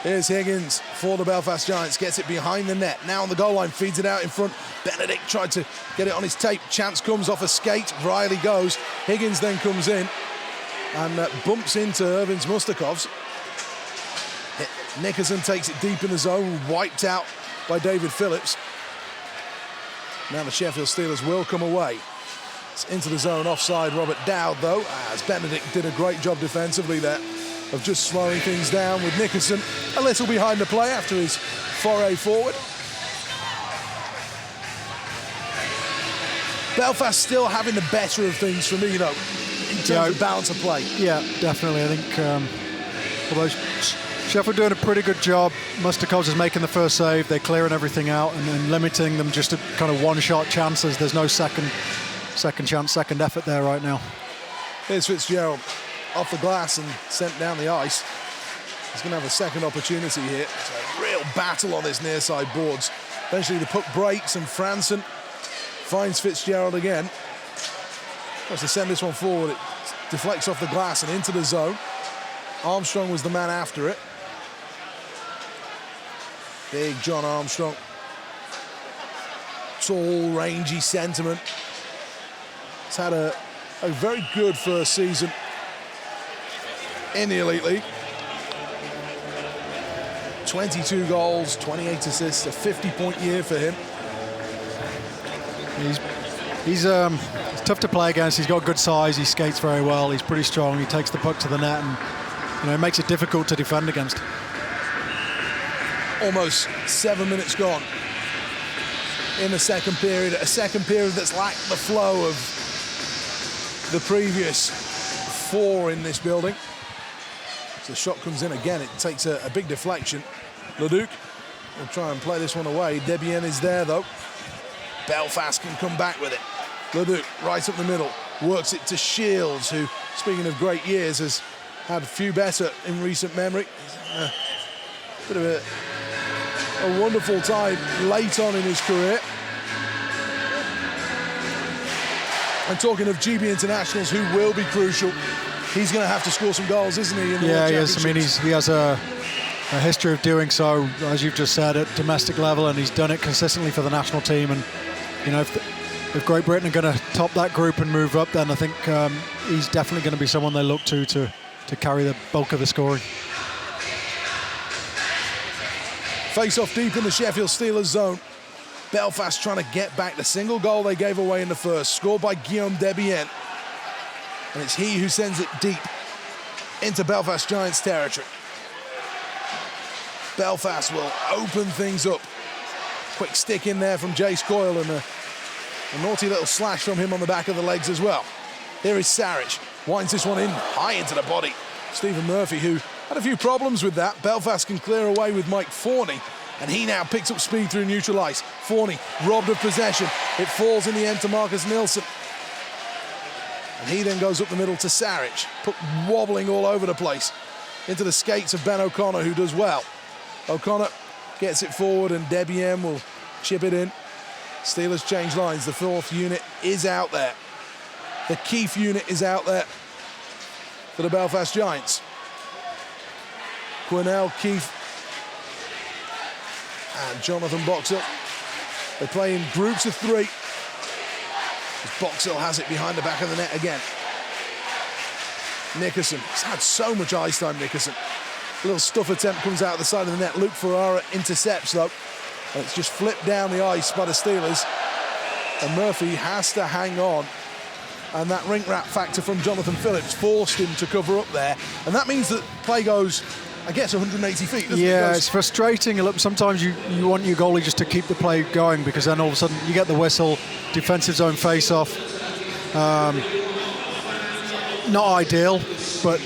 Here's Higgins for the Belfast Giants. Gets it behind the net. Now on the goal line, feeds it out in front. Benedict tried to get it on his tape. Chance comes off a skate. Riley goes. Higgins then comes in and bumps into Irvin's Mustakovs. Nickerson takes it deep in the zone. Wiped out by David Phillips. Now the Sheffield Steelers will come away. It's into the zone, offside Robert Dowd though, as Benedict did a great job defensively there of just slowing things down with Nickerson a little behind the play after his foray forward. Belfast still having the better of things for me though, in terms of balance of play. Yeah, definitely. I think although Sheffield doing a pretty good job, Mustakos is making the first save, they're clearing everything out and then limiting them just to kind of one-shot chances. There's no second chance, second effort there right now. Here's Fitzgerald off the glass and sent down the ice. He's going to have a second opportunity here. It's a real battle on this near side boards. Eventually the puck breaks and Franson finds Fitzgerald again. Tries to send this one forward. It deflects off the glass and into the zone. Armstrong was the man after it. Big John Armstrong. Tall, rangy sentiment. He's had a very good first season in the Elite League. 22 goals, 28 assists, a 50-point year for him. He's tough to play against. He's got good size. He skates very well. He's pretty strong. He takes the puck to the net and it makes it difficult to defend against. Almost 7 minutes gone in the second period. A second period that's lacked the flow of the previous 4 in this building. So the shot comes in again. It takes a big deflection. Leduc will try and play this one away. Debian is there though. Belfast can come back with it. Leduc right up the middle. Works it to Shields, who, speaking of great years, has had a few better in recent memory. Bit of a wonderful time late on in his career. And talking of GB internationals who will be crucial, he's going to have to score some goals, isn't he? Yeah, he is. I mean, he has a history of doing so, as you've just said, at domestic level, and he's done it consistently for the national team. And if Great Britain are going to top that group and move up, then I think he's definitely going to be someone they look to carry the bulk of the scoring. Face off deep in the Sheffield Steelers zone. Belfast trying to get back the single goal they gave away in the first, scored by Guillaume Debian. And it's he who sends it deep into Belfast Giants territory. Belfast will open things up. Quick stick in there from Jace Coyle and a naughty little slash from him on the back of the legs as well. Here is Saric, winds this one in high into the body. Stephen Murphy, who had a few problems with that. Belfast can clear away with Mike Forney, and he now picks up speed through neutral ice. Forney robbed of possession. It falls in the end to Marcus Nilsson. And he then goes up the middle to Saric, puck wobbling all over the place into the skates of Ben O'Connor, who does well. O'Connor gets it forward and Debian will chip it in. Steelers change lines. The 4th unit is out there. The Keefe unit is out there for the Belfast Giants. Quinnell, Keefe and Jonathan Boxall. They play in groups of 3. Boxall has it behind the back of the net again. Nickerson, he's had so much ice time, Nickerson. A little stuff attempt comes out the side of the net. Luke Ferrara intercepts though. And it's just flipped down the ice by the Steelers. And Murphy has to hang on. And that rink wrap factor from Jonathan Phillips forced him to cover up there. And that means that play goes, I guess, 180 feet, doesn't it? Yeah, it's frustrating. Sometimes you want your goalie just to keep the play going, because then all of a sudden you get the whistle, defensive zone face-off. Not ideal, but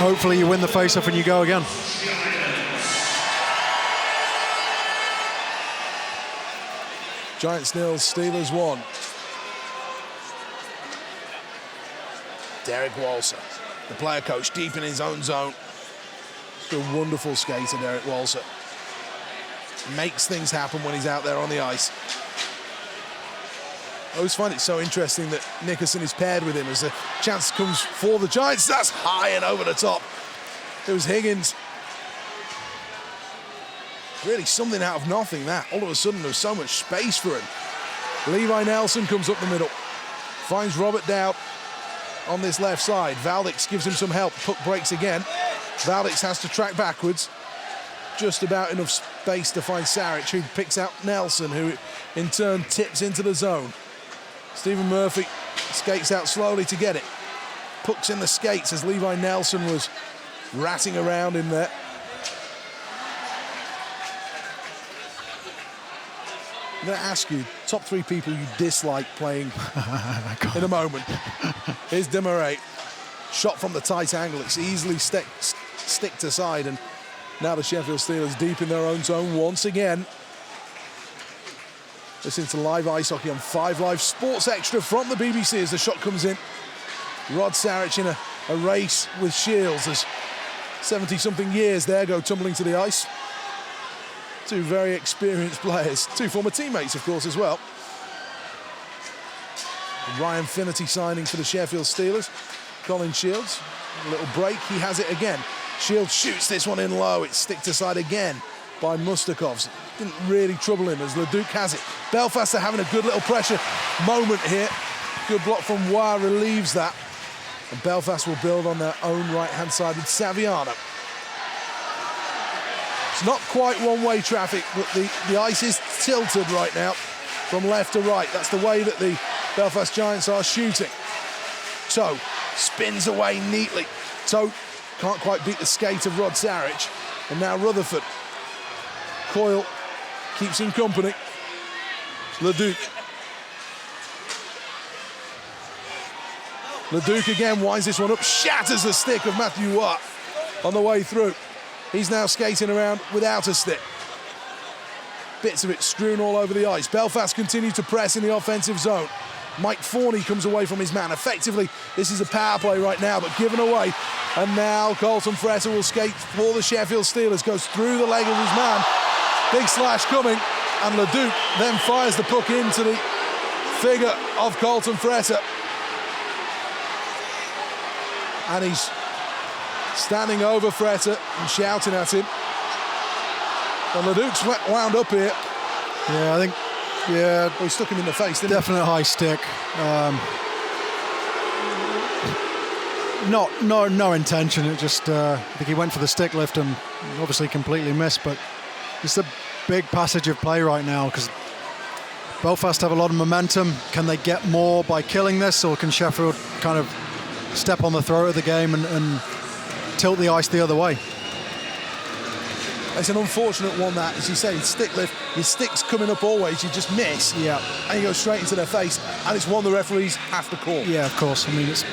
hopefully you win the face-off and you go again. Giants 0, Steelers 1. Derek Walser, the player coach, deep in his own zone. A wonderful skater, Derek Walser. Makes things happen when he's out there on the ice. I always find it so interesting that Nickerson is paired with him as the chance comes for the Giants. That's high and over the top. It was Higgins. Really something out of nothing, that. All of a sudden, there was so much space for him. Levi Nelson comes up the middle. Finds Robert Dowd on this left side. Valdix gives him some help. Puck breaks again. Valdix has to track backwards. just about enough space to find Saric, who picks out Nelson, who in turn tips into the zone. Stephen Murphy skates out slowly to get it. Pucks in the skates as Levi Nelson was ratting around in there. I'm going to ask you, top 3 people you dislike playing in a moment. Here's Demarais. Shot from the tight angle. It's easily sticked aside, and now the Sheffield Steelers deep in their own zone once again. Listen to live ice hockey on 5 Live Sports Extra from the BBC as the shot comes in. Rod Saric in a race with Shields as 70-something years there go tumbling to the ice. 2 very experienced players, 2 former teammates, of course, as well. Ryan Finnerty signing for the Sheffield Steelers. Colin Shields, a little break, he has it again. Shields shoots this one in low, it's sticked aside again by Mustakovs. Didn't really trouble him as Leduc has it. Belfast are having a good little pressure moment here. Good block from Wah relieves that. And Belfast will build on their own right-hand side with Saviano. It's not quite one-way traffic, but the ice is tilted right now from left to right. That's the way that the Belfast Giants are shooting. Tait spins away neatly. Tait can't quite beat the skate of Rod Saric. And now Rutherford. Coyle keeps him company. Leduc. Leduc again winds this one up, shatters the stick of Matthew Watt on the way through. He's now skating around without a stick. Bits of it strewn all over the ice. Belfast continue to press in the offensive zone. Mike Forney comes away from his man. Effectively, this is a power play right now, but given away. And now Colton Fretter will skate for the Sheffield Steelers. Goes through the leg of his man. Big slash coming. And Leduc then fires the puck into the figure of Colton Fretter. And he's standing over Fretter and shouting at him. And Leduc's wound up here. Yeah, I think, yeah. Well, he stuck him in the face, didn't definite high stick. No intention. It just, I think he went for the stick lift and obviously completely missed, but it's a big passage of play right now because Belfast have a lot of momentum. Can they get more by killing this, or can Sheffield kind of step on the throat of the game and tilt the ice the other way? It's an unfortunate one that, as you say, stick lift, your stick's coming up always, you just miss, yeah, and you go straight into their face, and it's one the referees have to call. Yeah, of course. I mean, it's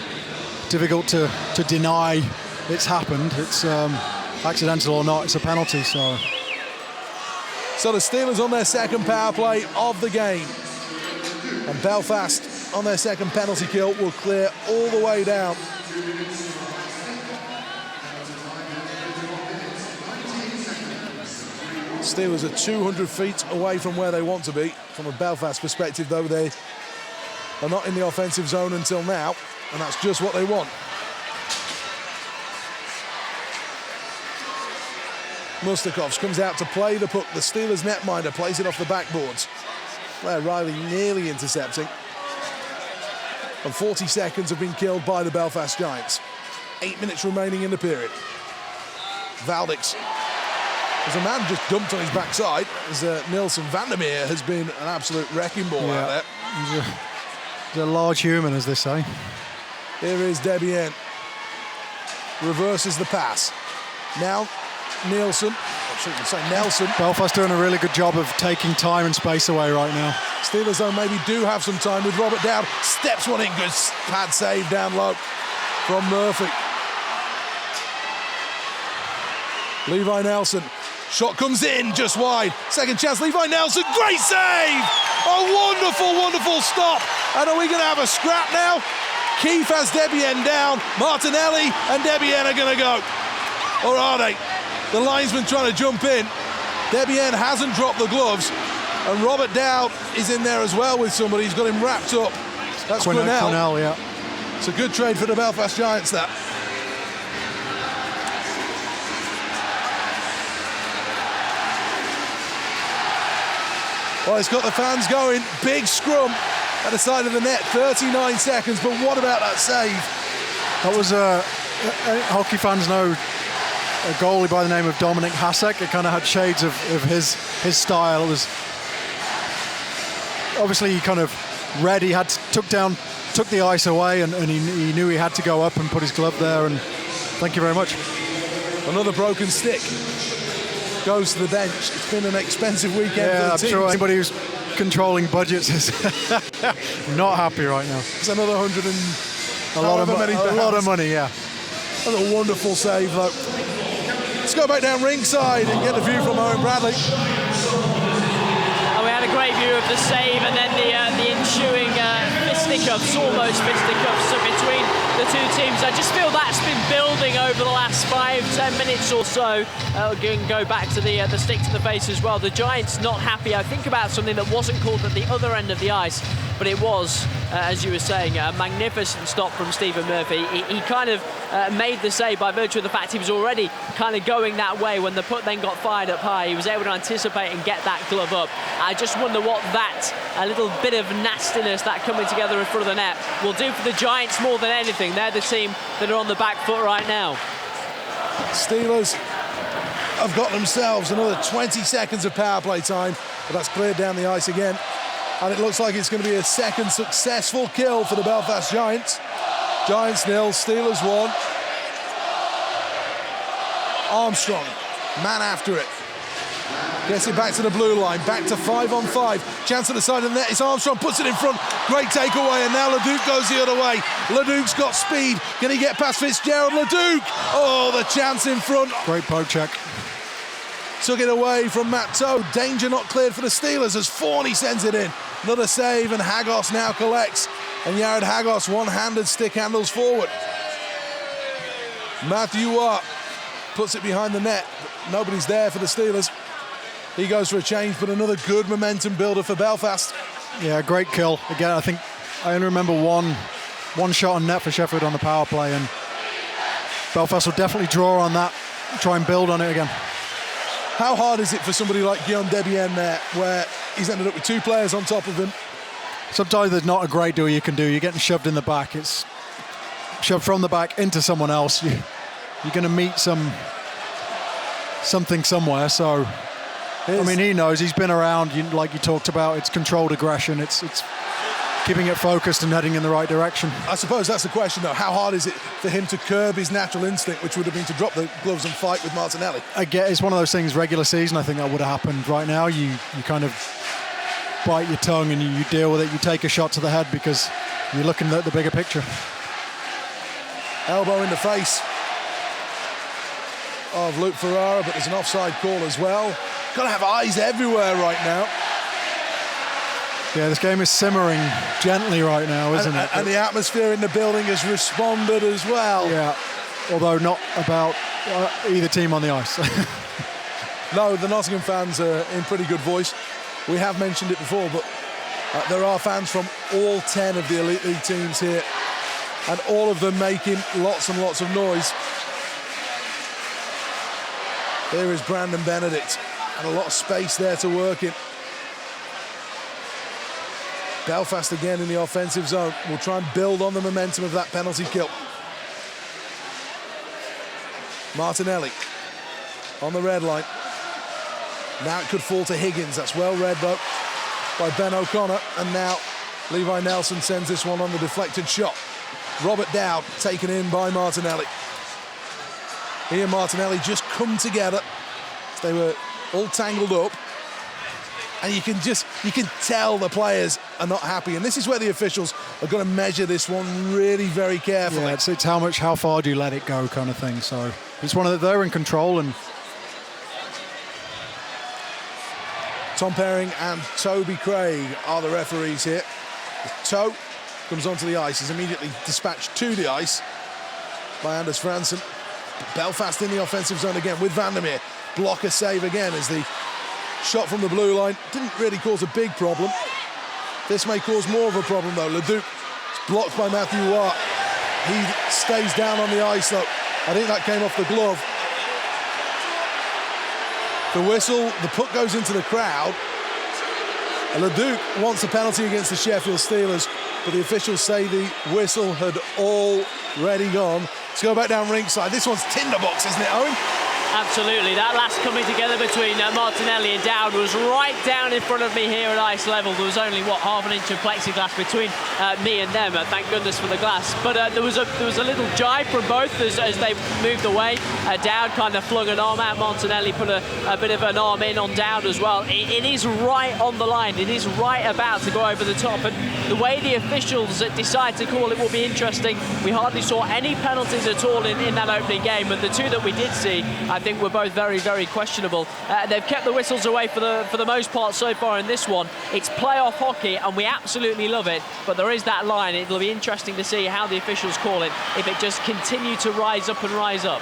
difficult to deny it's happened. It's accidental or not, it's a penalty. So the Steelers on their second power play of the game, and Belfast on their second penalty kill will clear all the way down. Steelers are 200 feet away from where they want to be. From a Belfast perspective, though, they are not in the offensive zone until now, and that's just what they want. Mustakovs comes out to play the puck. The Steelers netminder plays it off the backboards. Blair Riley nearly intercepting. And 40 seconds have been killed by the Belfast Giants. 8 minutes remaining in the period. Valdix. There's a man just dumped on his backside as Nielsen Vandermeer has been an absolute wrecking ball out there. He's a large human, as they say. Here is Debian. Reverses the pass. Now Nielsen. I shouldn't say Nelson. Belfast doing a really good job of taking time and space away right now. Steelers, though, maybe do have some time with Robert Dowd. Steps one in, good pad save down low from Murphy. Levi Nelson. Shot comes in just wide. Second chance, Levi Nelson. Great save! A wonderful, wonderful stop. And are we going to have a scrap now? Keefe has Debian down. Martinelli and Debian are going to go. Or are they? The linesman trying to jump in. Debian hasn't dropped the gloves. And Robert Dowd is in there as well with somebody. He's got him wrapped up. That's Quinnell. Yeah. It's a good trade for the Belfast Giants, that. Well, it's got the fans going. Big scrum at the side of the net. 39 seconds, but what about that save? That was, hockey fans know a goalie by the name of Dominic Hasek. It kind of had shades of his style. It was obviously kind of ready, took the ice away, and he knew he had to go up and put his glove there, and thank you very much. Another broken stick goes to the bench. It's been an expensive weekend for the I'm team. sure anybody who's controlling budgets is not happy right now. It's another 100 and a lot of money, yeah. That's a wonderful save, though. Let's go back down ringside and get the view from Owen Bradley. And we had a great view of the save, and then the ensuing fisticuffs, almost fisticuffs between the two teams. I just feel that's been building over the last 5-10 minutes or so. Again, go back to the stick to the face as well. The Giants not happy, I think, about something that wasn't called at the other end of the ice, but it was, as you were saying, a magnificent stop from Stephen Murphy. He kind of made the save by virtue of the fact he was already kind of going that way when the puck then got fired up high. He was able to anticipate and get that glove up. I just wonder what a little bit of nastiness, that coming together in front of the net, will do for the Giants more than anything. They're the team that are on the back foot right now. Steelers have got themselves another 20 seconds of power play time, but that's cleared down the ice again. And it looks like it's going to be a second successful kill for the Belfast Giants. Giants 0, Steelers 1. Armstrong, man after it. Gets it back to the blue line, back to 5-on-5. Chance at the side of the net, it's Armstrong, puts it in front. Great takeaway, and now Leduc goes the other way. Leduc's got speed. Can he get past Fitzgerald? Leduc! Oh, the chance in front. Great poke check. Took it away from Matt Toad. Danger not cleared for the Steelers as Forney sends it in. Another save, and Hagos now collects. And Jared Hagos one-handed stick handles forward. Matthew Watt puts it behind the net. But nobody's there for the Steelers. He goes for a change, but another good momentum builder for Belfast. Yeah, great kill. Again, I think I only remember one shot on net for Sheffield on the power play, and Belfast will definitely draw on that, try and build on it again. How hard is it for somebody like Guillaume Debienne there, where he's ended up with two players on top of him? Sometimes there's not a great deal you can do. You're getting shoved in the back. It's shoved from the back into someone else. You're going to meet something somewhere. So, I mean, he knows. He's been around, like you talked about. It's controlled aggression. It's keeping it focused and heading in the right direction. I suppose that's the question, though. How hard is it for him to curb his natural instinct, which would have been to drop the gloves and fight with Martinelli? I get it's one of those things, regular season, I think that would have happened. Right now, you kind of bite your tongue and you deal with it. You take a shot to the head because you're looking at the bigger picture. Elbow in the face of Luke Ferrara, but there's an offside call as well. Got to have eyes everywhere right now. Yeah, this game is simmering gently right now, isn't it? And the atmosphere in the building has responded as well. Yeah, although not about either team on the ice. No, the Nottingham fans are in pretty good voice. We have mentioned it before, but there are fans from all 10 of the Elite League teams here, and all of them making lots and lots of noise. Here is Brandon Bennett, and a lot of space there to work in. Belfast again in the offensive zone. We'll try and build on the momentum of that penalty kill. Martinelli on the red line. Now it could fall to Higgins. That's well read, though, by Ben O'Connor. And now Levi Nelson sends this one on the deflected shot. Robert Dowd taken in by Martinelli. He and Martinelli just come together. They were all tangled up. And you can tell the players are not happy. And this is where the officials are going to measure this one really very carefully. Yeah, it's how far do you let it go kind of thing. So it's one of they're in control. And Tom Perring and Toby Craig are the referees here. Toe comes onto the ice, is immediately dispatched to the ice by Anders Fransen. Belfast in the offensive zone again with Vandermeer. Blocker save again as the shot from the blue line didn't really cause a big problem. This may cause more of a problem, though. Leduc is blocked by Matthew Watt. He stays down on the ice, though. I think that came off the glove. The whistle, the puck goes into the crowd. Leduc wants a penalty against the Sheffield Steelers, but the officials say the whistle had already gone. Let's go back down ringside. This one's tinderbox, isn't it, Owen? Absolutely. That last coming together between Martinelli and Dowd was right down in front of me here at ice level. There was only, half an inch of plexiglass between me and them. Thank goodness for the glass. But there was a little jibe from both as they moved away. Dowd kind of flung an arm out. Martinelli put a bit of an arm in on Dowd as well. It is right on the line. It is right about to go over the top. And the way the officials decide to call it will be interesting. We hardly saw any penalties at all in that opening game. But the two that we did see, I think, were both very, very questionable. They've kept the whistles away for the most part so far in this one. It's playoff hockey, and we absolutely love it. But there is that line. It'll be interesting to see how the officials call it, if it just continue to rise up and rise up.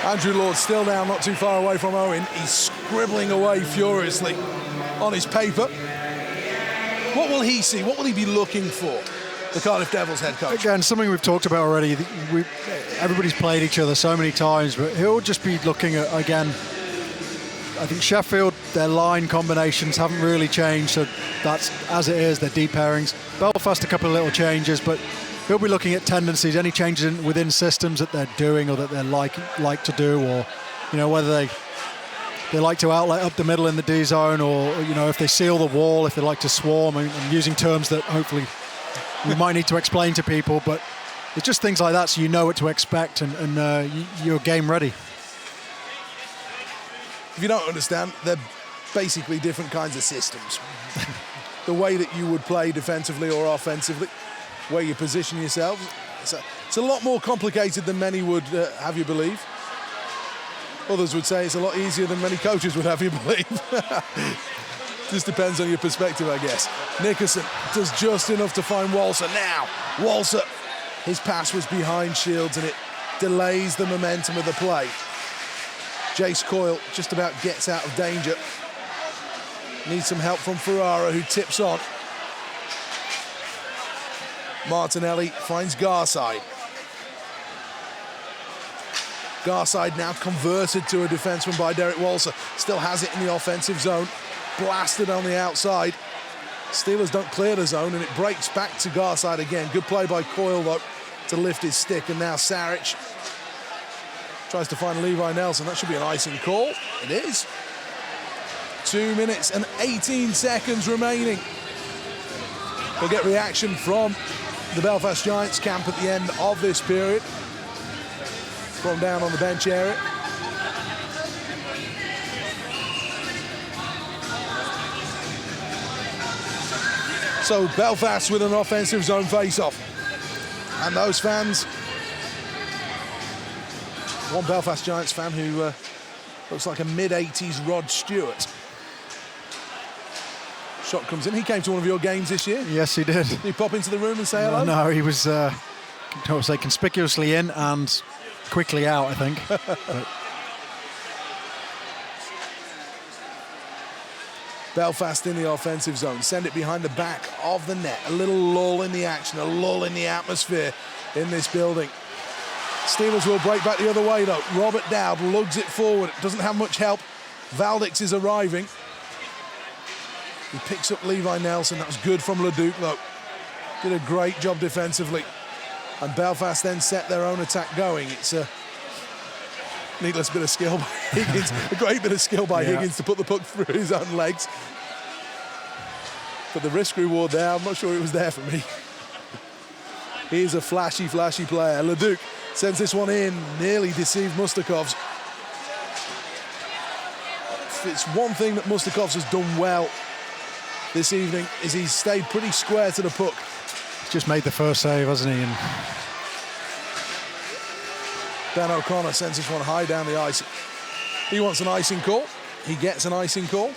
Andrew Lord still down, not too far away from Owen. He's scribbling away furiously on his paper. What will he see? What will he be looking for? The Cardiff Devils head coach. Again, something we've talked about already. Everybody's played each other so many times, but he'll just be looking at, again, I think Sheffield, their line combinations haven't really changed, so that's as it is, their deep pairings. Belfast, a couple of little changes, but he'll be looking at tendencies, any changes within systems that they're doing or that they like to do, or whether they like to outlet up the middle in the D zone, or if they seal the wall, if they like to swarm. I'm using terms that hopefully we might need to explain to people, but it's just things like that, so you know what to expect, and you're game ready. If you don't understand, they're basically different kinds of systems. The way that you would play defensively or offensively, where you position yourselves, it's a lot more complicated than many would have you believe. Others would say it's a lot easier than many coaches would have you believe. Just depends on your perspective, I guess. Nickerson does just enough to find Walser. Now, Walser, his pass was behind Shields and it delays the momentum of the play. Jace Coyle just about gets out of danger. Needs some help from Ferrara, who tips on. Martinelli finds Garside. Garside now converted to a defenseman by Derek Walser. Still has it in the offensive zone. Blasted on the outside. Steelers don't clear the zone and it breaks back to Garside again. Good play by Coyle though to lift his stick, and now Saric tries to find Levi Nelson. That should be an icing call. It is. 2 minutes and 18 seconds remaining. We'll get reaction from the Belfast Giants camp at the end of this period. From down on the bench area. So Belfast with an offensive zone face-off. And those fans, one Belfast Giants fan who looks like a mid-80s Rod Stewart. Shot comes in. He came to one of your games this year. Yes, he did. Did he pop into the room and say hello? No, he was conspicuously in and quickly out, I think. Belfast in the offensive zone. Send it behind the back of the net. A little lull in the action, a lull in the atmosphere in this building. Steelers will break back the other way, though. Robert Dowd lugs it forward. Doesn't have much help. Valdix is arriving. He picks up Levi Nelson. That was good from Leduc, though. Did a great job defensively. And Belfast then set their own attack going. It's a needless bit of skill by Higgins. A great bit of skill by Higgins to put the puck through his own legs. But the risk reward there, I'm not sure it was there for me. He's a flashy, flashy player. Leduc sends this one in, nearly deceived Mustakovs. It's one thing that Mustakovs has done well this evening, is he's stayed pretty square to the puck. He's just made the first save, hasn't he? And Ben O'Connor sends this one high down the ice. He wants an icing call. He gets an icing call.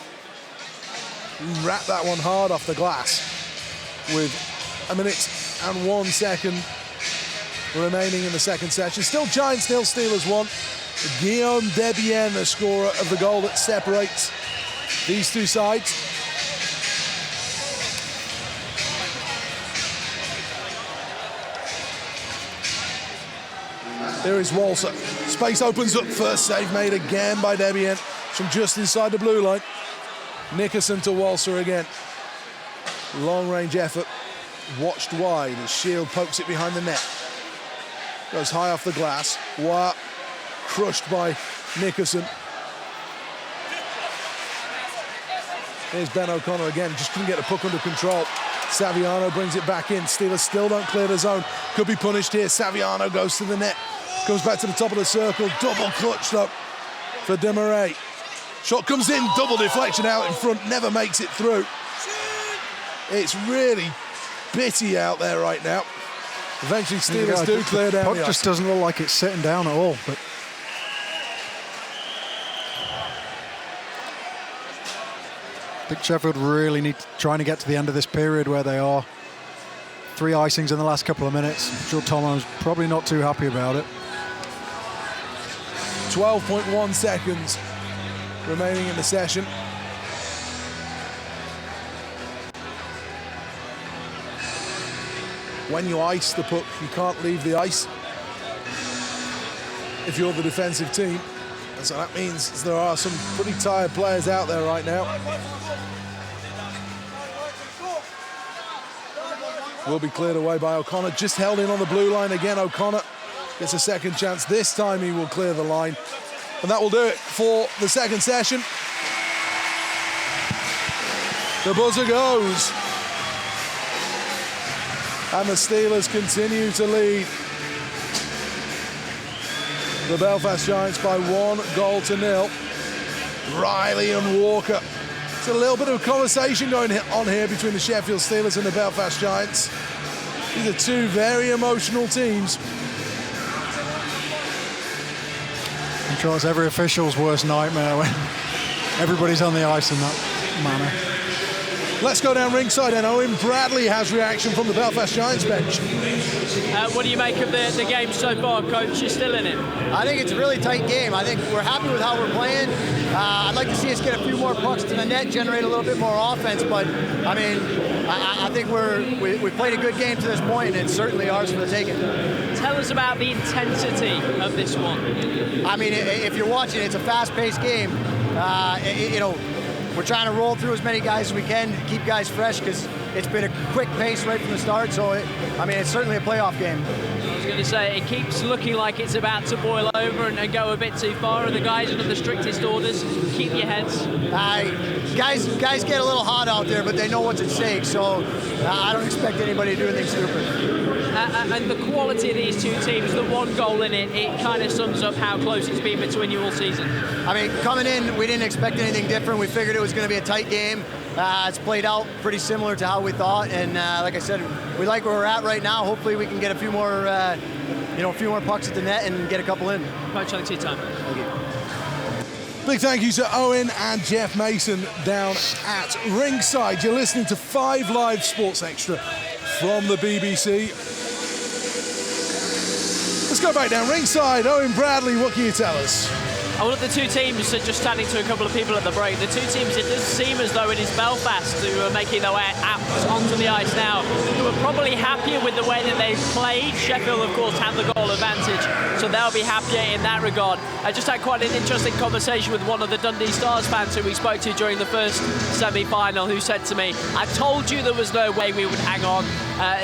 Wrap that one hard off the glass with 1 minute and 1 second remaining in the second session. Still Giants nil, Steelers 1. Guillaume Debienne, the scorer of the goal that separates these two sides. There is Walser. Space opens up. First save made again by Debienne from just inside the blue line. Nickerson to Walser again. Long range effort. Watched wide as Shield pokes it behind the net. Goes high off the glass. crushed by Nickerson. Here's Ben O'Connor again, just couldn't get the puck under control. Saviano brings it back in. Steelers still don't clear the zone. Could be punished here. Saviano goes to the net. Comes back to the top of the circle. Double clutch though for Demarais. Shot comes in, double deflection out in front, never makes it through. It's really bitty out there right now. Eventually Steelers do clear down puck the ice. Just doesn't look like it's sitting down at all. But I think Sheffield really need trying to get to the end of this period where they are. 3 icings in the last couple of minutes. I'm sure Tomo's probably not too happy about it. 12.1 seconds remaining in the session. When you ice the puck, you can't leave the ice if you're the defensive team. And so that means there are some pretty tired players out there right now. Will be cleared away by O'Connor, just held in on the blue line again. O'Connor gets a second chance. This time he will clear the line. And that will do it for the second session. The buzzer goes. And the Steelers continue to lead the Belfast Giants by 1-0. Riley and Walker. There's a little bit of conversation going on here between the Sheffield Steelers and the Belfast Giants. These are two very emotional teams. I'm sure it's every official's worst nightmare when everybody's on the ice in that manner. Let's go down ringside, and Owen Bradley has reaction from the Belfast Giants bench. What do you make of the game so far, Coach? You're still in it. I think it's a really tight game. I think we're happy with how we're playing. I'd like to see us get a few more pucks to the net, generate a little bit more offense, but I mean, I think we've played a good game to this point, and it's certainly ours for the taking. Tell us about the intensity of this one. I mean, if you're watching, it's a fast-paced game. You know, we're trying to roll through as many guys as we can to keep guys fresh because it's been a quick pace right from the start. So, I mean, it's certainly a playoff game. I was going to say, it keeps looking like it's about to boil over and go a bit too far. And the guys under the strictest orders, keep your heads. Guys get a little hot out there, but they know what's at stake. So I don't expect anybody to do anything stupid. And the quality of these two teams, the 1 goal in it, it kind of sums up how close it's been between you all season. I mean, coming in, we didn't expect anything different. We figured it was going to be a tight game. It's played out pretty similar to how we thought, and like I said, we like where we're at right now. Hopefully, we can get a few more, a few more pucks at the net and get a couple in. Coach, on tea time. Thank you. Big thank you to Owen and Jeff Mason down at ringside. You're listening to 5 Live Sports Extra from the BBC. Let's go back down ringside. Owen Bradley, what can you tell us? Well, the two teams, just standing to a couple of people at the break, the two teams, it does seem as though it is Belfast who are making their way out onto the ice now, who are probably happier with the way that they've played. Sheffield, of course, have the goal advantage, so they'll be happier in that regard. I just had quite an interesting conversation with one of the Dundee Stars fans who we spoke to during the first semi-final, who said to me, I told you there was no way we would hang on.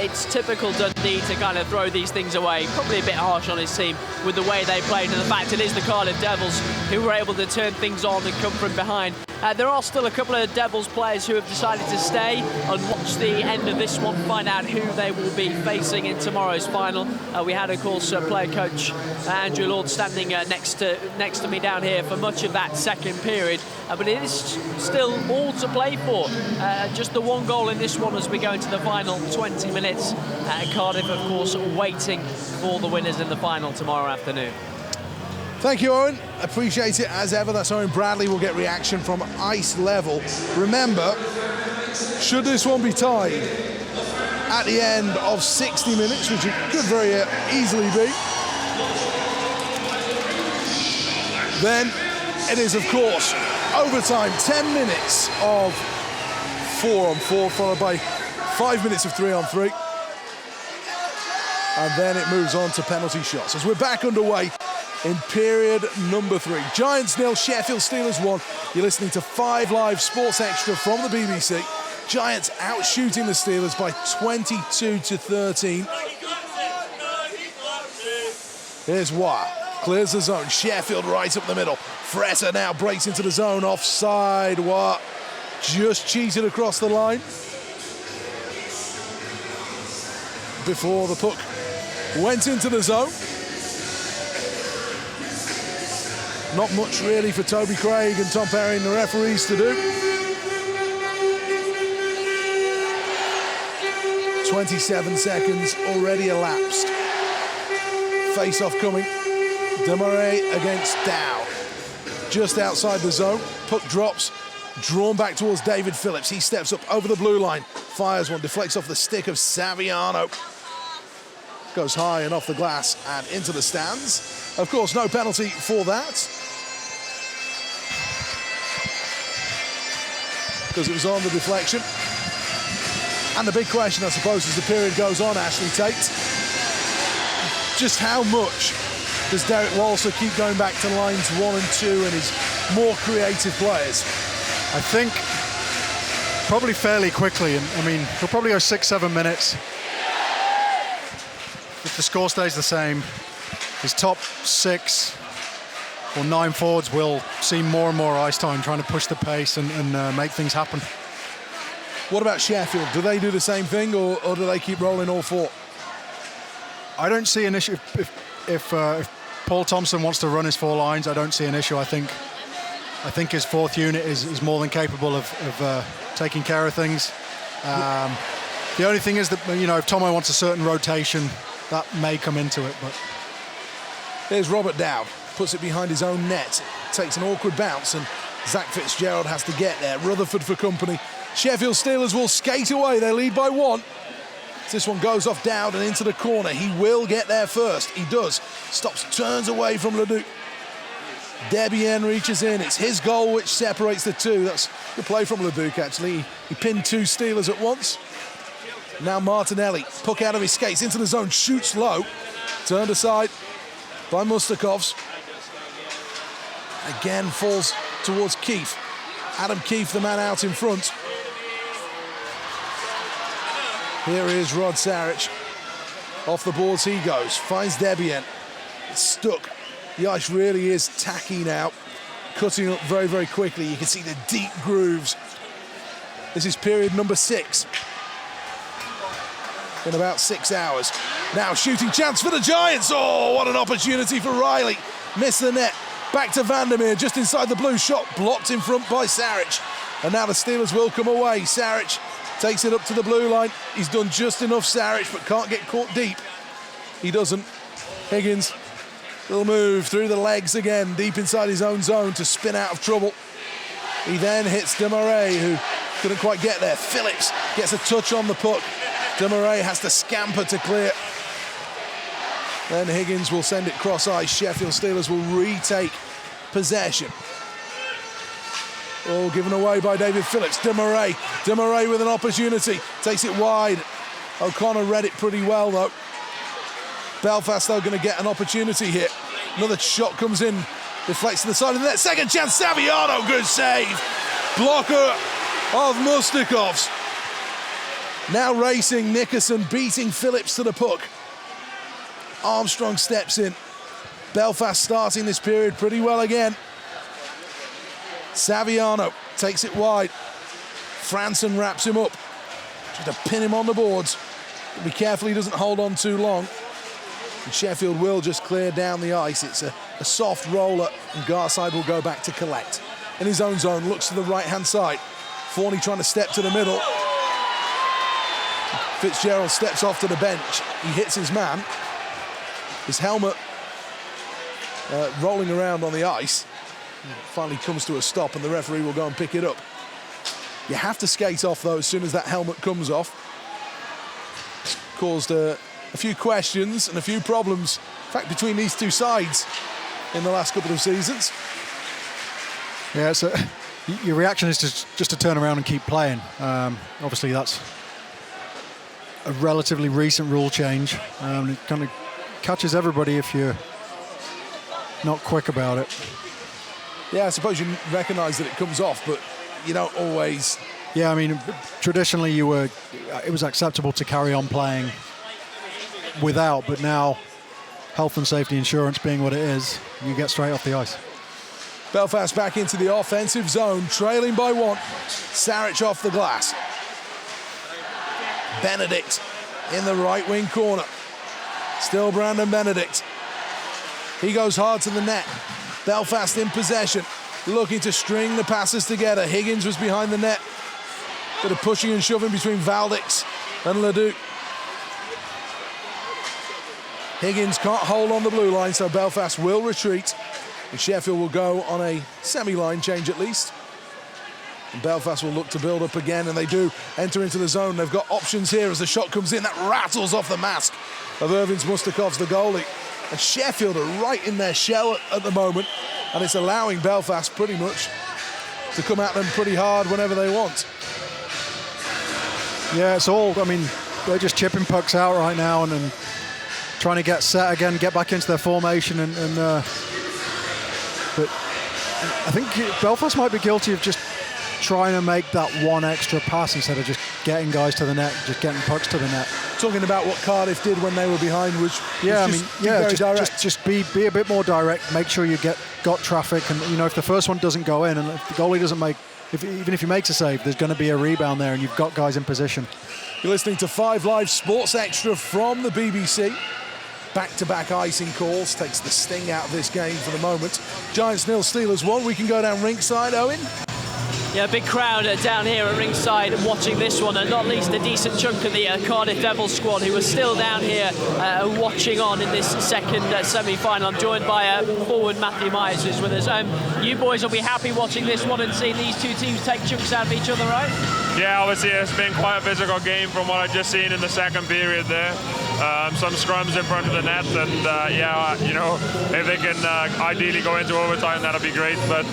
It's typical Dundee to kind of throw these things away. Probably a bit harsh on his team with the way they played, and the fact it is the Cardiff Devils who were able to turn things on and come from behind. There are still a couple of Devils players who have decided to stay and watch the end of this one, find out who they will be facing in tomorrow's final. We had, of course, player coach Andrew Lord standing next to me down here for much of that second period. But it is still all to play for. Just the 1 goal in this one as we go into the final 20 minutes. Cardiff, of course, waiting for the winners in the final tomorrow afternoon. Thank you, Owen. Appreciate it as ever. That's Owen Bradley. Will get reaction from ice level. Remember, should this one be tied at the end of 60 minutes, which it could very easily be, then it is, of course, overtime. 10 minutes of 4-on-4, followed by 5 minutes of 3-on-3. And then it moves on to penalty shots. As we're back underway in period number 3. Giants 0, Sheffield Steelers 1. You're listening to 5 Live Sports Extra from the BBC. Giants outshooting the Steelers by 22-13. Here's Wah. Clears the zone. Sheffield right up the middle. Fresser now breaks into the zone. Offside. What? Just cheated across the line. Before the puck went into the zone. Not much really for Toby Craig and Tom Perry and the referees to do. 27 seconds already elapsed. Face-off coming. Demarais against Dow. Just outside the zone. Puck drops. Drawn back towards David Phillips. He steps up over the blue line. Fires one. Deflects off the stick of Saviano. Goes high and off the glass and into the stands. Of course, no penalty for that, because it was on the deflection. And the big question, I suppose, as the period goes on, Ashley Tait, just how much does Derek Walser keep going back to lines 1 and 2 and his more creative players? I think probably fairly quickly. And I mean, he'll probably go 6-7 minutes. If the score stays the same, his top 6 or 9 forwards will see more and more ice time, trying to push the pace and make things happen. What about Sheffield? Do they do the same thing, or do they keep rolling all 4? I don't see an issue if Paul Thompson wants to run his 4 lines. I don't see an issue. I think his 4th unit is more than capable of taking care of things. The only thing is that, you know, if Tomo wants a certain rotation, that may come into it. But there's Robert Dowd, puts it behind his own net, takes an awkward bounce, and Zach Fitzgerald has to get there. Rutherford for company. Sheffield Steelers will skate away. They lead by 1. This one goes off Dowd and into the corner. He will get there first. He does. Stops, turns away from Leduc. Debian reaches in. It's his goal which separates the two. That's good play from Leduc, actually. He pinned 2 Steelers at once. Now Martinelli, puck out of his skates, into the zone, shoots low. Turned aside by Mustakovs. Again falls towards Keefe. Adam Keefe, the man out in front. Here is Rod Sarich. Off the boards he goes, finds Debian. It's stuck. The ice really is tacky now. Cutting up very, very quickly. You can see the deep grooves. This is period number 6. In about 6 hours. Now shooting chance for the Giants. Oh, what an opportunity for Riley. Missed the net. Back to Vandermeer, just inside the blue. Shot blocked in front by Sarich. And now the Steelers will come away. Sarich takes it up to the blue line. He's done just enough, Sarich, but can't get caught deep. He doesn't. Higgins will move through the legs again, deep inside his own zone to spin out of trouble. He then hits Demarais, who couldn't quite get there. Phillips gets a touch on the puck. Demarais has to scamper to clear. Then Higgins will send it cross ice. Sheffield Steelers will retake possession. Oh, given away by David Phillips. Demarais with an opportunity. Takes it wide. O'Connor read it pretty well, though. Belfast, though, going to get an opportunity here. Another shot comes in. Deflects to the side of the net. Second chance, Saviano. Good save. Blocker of Mustakovs. Now racing, Nickerson beating Phillips to the puck. Armstrong steps in. Belfast starting this period pretty well again. Saviano takes it wide. Franson wraps him up. Tries to pin him on the boards. Be careful he doesn't hold on too long. And Sheffield will just clear down the ice. It's a soft roller, and Garside will go back to collect. In his own zone, looks to the right-hand side. Forney trying to step to the middle. Fitzgerald steps off to the bench. He hits his man. His helmet rolling around on the ice. Finally comes to a stop, and the referee will go and pick it up. You have to skate off, though, as soon as that helmet comes off. It's caused a few questions and a few problems, in fact, between these two sides in the last couple of seasons. Yeah, so your reaction is just to turn around and keep playing. Obviously, that's a relatively recent rule change. It kind of catches everybody if you're not quick about it. Yeah, I suppose you recognise that it comes off, but you don't always. Yeah, I mean, traditionally it was acceptable to carry on playing without, but now health and safety insurance being what it is, you get straight off the ice. Belfast back into the offensive zone, trailing by 1. Saric off the glass. Benedict in the right wing corner. Still Brandon Benedict. He goes hard to the net. Belfast in possession, looking to string the passes together. Higgins was behind the net. Bit of pushing and shoving between Valdix and Leduc. Higgins can't hold on the blue line, so Belfast will retreat. And Sheffield will go on a semi-line change at least. And Belfast will look to build up again, and they do enter into the zone. They've got options here as the shot comes in. That rattles off the mask of Irvins Mustakovs, the goalie. And Sheffield are right in their shell at the moment, and it's allowing Belfast pretty much to come at them pretty hard whenever they want. Yeah, it's all, I mean, they're just chipping pucks out right now and trying to get set again, get back into their formation. But I think Belfast might be guilty of just trying to make that one extra pass instead of just getting guys to the net, just getting pucks to the net. Talking about what Cardiff did when they were behind, which just be a bit more direct. Make sure you got traffic, and if the first one doesn't go in, and if the goalie doesn't make, even if he makes a save, there's going to be a rebound there, and you've got guys in position. You're listening to 5 Live Sports Extra from the BBC. Back-to-back icing calls takes the sting out of this game for the moment. Giants 0, Steelers 1. We can go down rinkside, Owen. Yeah, big crowd down here at ringside watching this one, and not least a decent chunk of the Cardiff Devils squad who are still down here watching on in this second semi-final. I'm joined by forward Matthew Myers, who's with us. You boys will be happy watching this one and seeing these two teams take chunks out of each other, right? Yeah, obviously it's been quite a physical game from what I've just seen in the second period there. Some scrums in front of the net, and if they can ideally go into overtime, that'll be great. But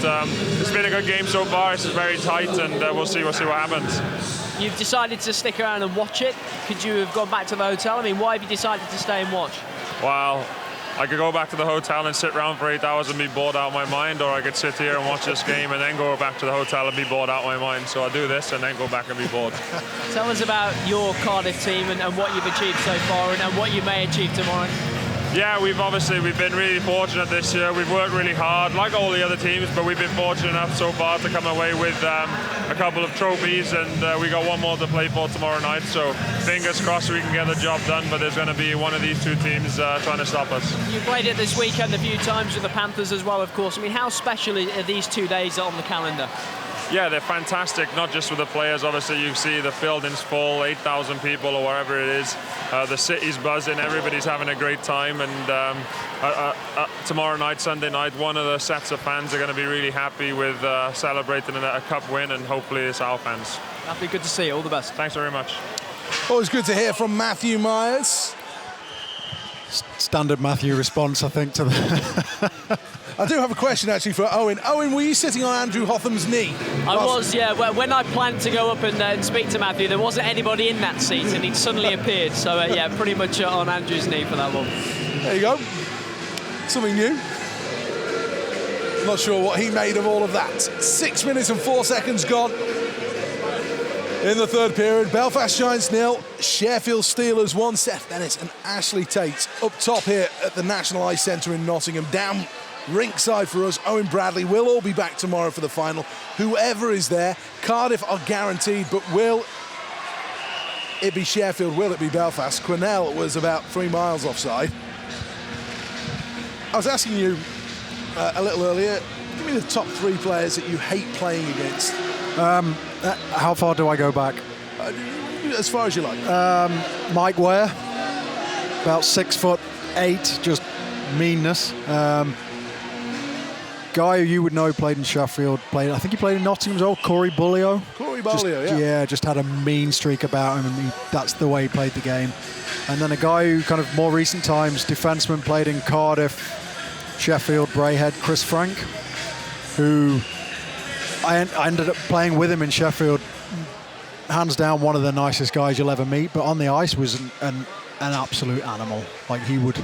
it's been a good game so far. It's very tight, and we'll see what happens. You've decided to stick around and watch it. Could you have gone back to the hotel? I mean, why have you decided to stay and watch? Well, I could go back to the hotel and sit around for 8 hours and be bored out of my mind, or I could sit here and watch this game and then go back to the hotel and be bored out of my mind. So I'll do this and then go back and be bored. Tell us about your Cardiff team and what you've achieved so far and what you may achieve tomorrow. Yeah, we've been really fortunate this year. We've worked really hard, like all the other teams, but we've been fortunate enough so far to come away with a couple of trophies, and we got one more to play for tomorrow night. So fingers crossed we can get the job done, but there's going to be one of these two teams trying to stop us. You played it this weekend a few times with the Panthers as well, of course. I mean, how special are these 2 days on the calendar? Yeah, they're fantastic, not just with the players. Obviously, you see the building's full, 8,000 people or whatever it is. The city's buzzing, everybody's having a great time. And tomorrow night, Sunday night, one of the sets of fans are going to be really happy with celebrating a cup win, and hopefully it's our fans. That'd be good to see. All the best. Thanks very much. Always good to hear from Matthew Myers. Standard Matthew response, I think, to the... I do have a question actually for Owen. Owen, were you sitting on Andrew Hotham's knee? I was, yeah. When I planned to go up and speak to Matthew, there wasn't anybody in that seat, and he'd suddenly appeared. So, yeah, pretty much on Andrew's knee for that one. There you go. Something new. Not sure what he made of all of that. 6 minutes and 4 seconds gone in the third period. Belfast Giants 0, Sheffield Steelers 1. Seth Bennett and Ashley Tait up top here at the National Ice Centre in Nottingham. Down rinkside for us, Owen Bradley. We'll all be back tomorrow for the final. Whoever is there, Cardiff are guaranteed, but will it be Sheffield? Will it be Belfast? Quinnell was about 3 miles offside. I was asking you a little earlier, give me the top 3 players that you hate playing against. How far do I go back? As far as you like. Mike Ware, about 6'8", just meanness. Guy who you would know played in Sheffield, I think he played in Nottingham as well, Corey Bullio. Corey Bullio, yeah, just had a mean streak about him, and that's the way he played the game. And then a guy who kind of more recent times, defenseman, played in Cardiff, Sheffield, Braehead, Chris Frank, who I ended up playing with him in Sheffield. Hands down, one of the nicest guys you'll ever meet, but on the ice was an absolute animal. Like he would...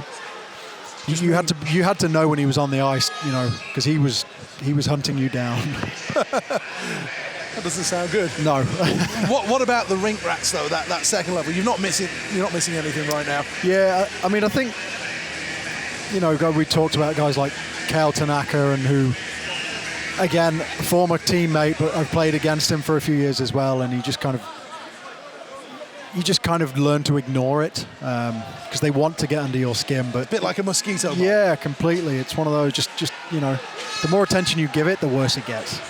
You had to know when he was on the ice, because he was hunting you down. That doesn't sound good. No. What about the rink rats though? That second level, you're not missing anything right now. Yeah, I mean, I think we talked about guys like Kale Tanaka, and who, again, former teammate, but I've played against him for a few years as well, and you just kind of learn to ignore it because they want to get under your skin. But a bit like a mosquito bite. Yeah, completely. It's one of those, just the more attention you give it, the worse it gets.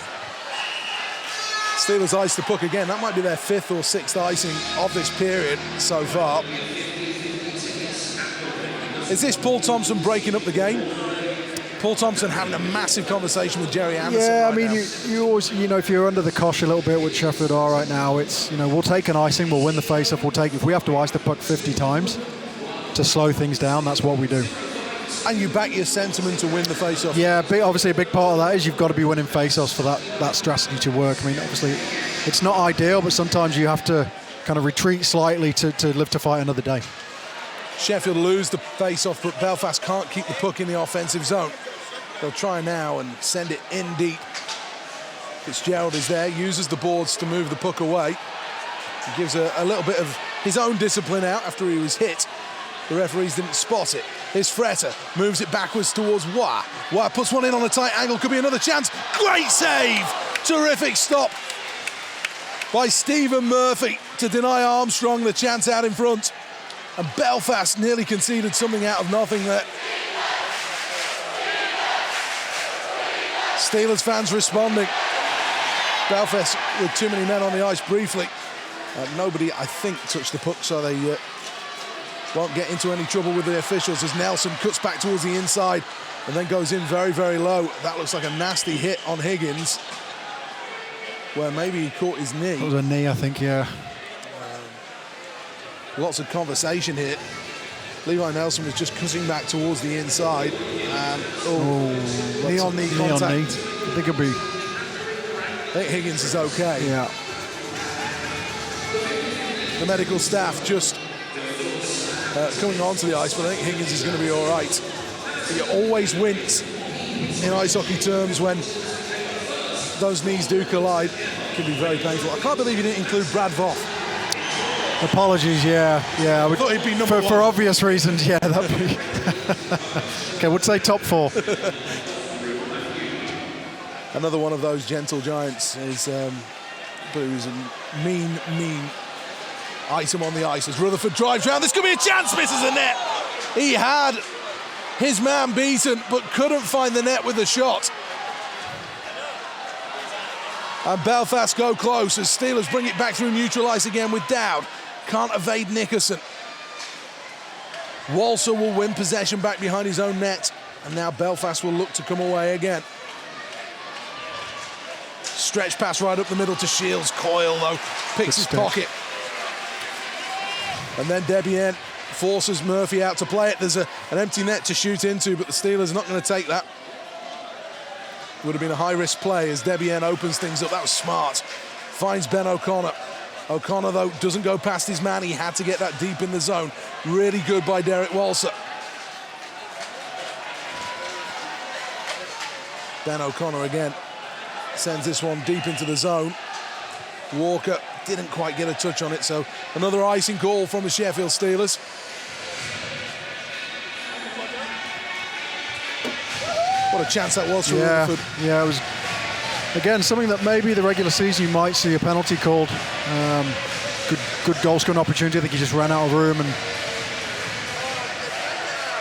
Steelers ice the puck again. That might be their 5th or 6th icing of this period so far. Is this Paul Thompson breaking up the game? Paul Thompson having a massive conversation with Jerry Anderson. Yeah, right I mean, now. you always, if you're under the cosh a little bit, which Sheffield are right now, it's, we'll take an icing, we'll win the face-off, if we have to ice the puck 50 times to slow things down, that's what we do. And you back your sentiment to win the face-off. Yeah, obviously a big part of that is you've got to be winning face-offs for that strategy to work. I mean, obviously, it's not ideal, but sometimes you have to kind of retreat slightly to live to fight another day. Sheffield lose the face-off, but Belfast can't keep the puck in the offensive zone. They'll try now and send it in deep. Fitzgerald is there, uses the boards to move the puck away. He gives a little bit of his own discipline out after he was hit. The referees didn't spot it. Here's Fretter, moves it backwards towards Wah. Wah puts one in on a tight angle, could be another chance. Great save! Terrific stop by Stephen Murphy to deny Armstrong the chance out in front. And Belfast nearly conceded something out of nothing there. Steelers fans responding. Belfast with too many men on the ice briefly. Nobody, I think, touched the puck, so they won't get into any trouble with the officials as Nelson cuts back towards the inside and then goes in very, very low. That looks like a nasty hit on Higgins, where maybe he caught his knee. That was a knee, I think, yeah. Lots of conversation here. Levi Nelson was just cutting back towards the inside. And, knee on knee contact. On knee. I think it'll be. I think Higgins is okay. Yeah. The medical staff just coming onto the ice, but I think Higgins is going to be all right. But you always wince in ice hockey terms when those knees do collide. It can be very painful. I can't believe you didn't include Brad Voth. Apologies, yeah. I thought he'd be number one. For obvious reasons, yeah. That'd be okay, we'd say top 4. Another one of those gentle giants is Blues, and mean item on the ice as Rutherford drives round. This could be a chance, misses the net. He had his man beaten, but couldn't find the net with the shot. And Belfast go close as Steelers bring it back through neutral ice again with Dowd. Can't evade Nickerson. Walser will win possession back behind his own net, and now Belfast will look to come away again. Stretch pass right up the middle to Shields. Coyle, though, picks his pocket. And then Debian forces Murphy out to play it. There's an empty net to shoot into, but the Steelers are not going to take that. Would have been a high-risk play as Debian opens things up. That was smart. Finds Ben O'Connor. O'Connor, though, doesn't go past his man. He had to get that deep in the zone. Really good by Derek Walser. Ben O'Connor again sends this one deep into the zone. Walker didn't quite get a touch on it, so another icing call from the Sheffield Steelers. What a chance that was for Rutherford. Yeah, it was, again, something that maybe the regular season you might see a penalty called. Good goal scoring opportunity. I think he just ran out of room and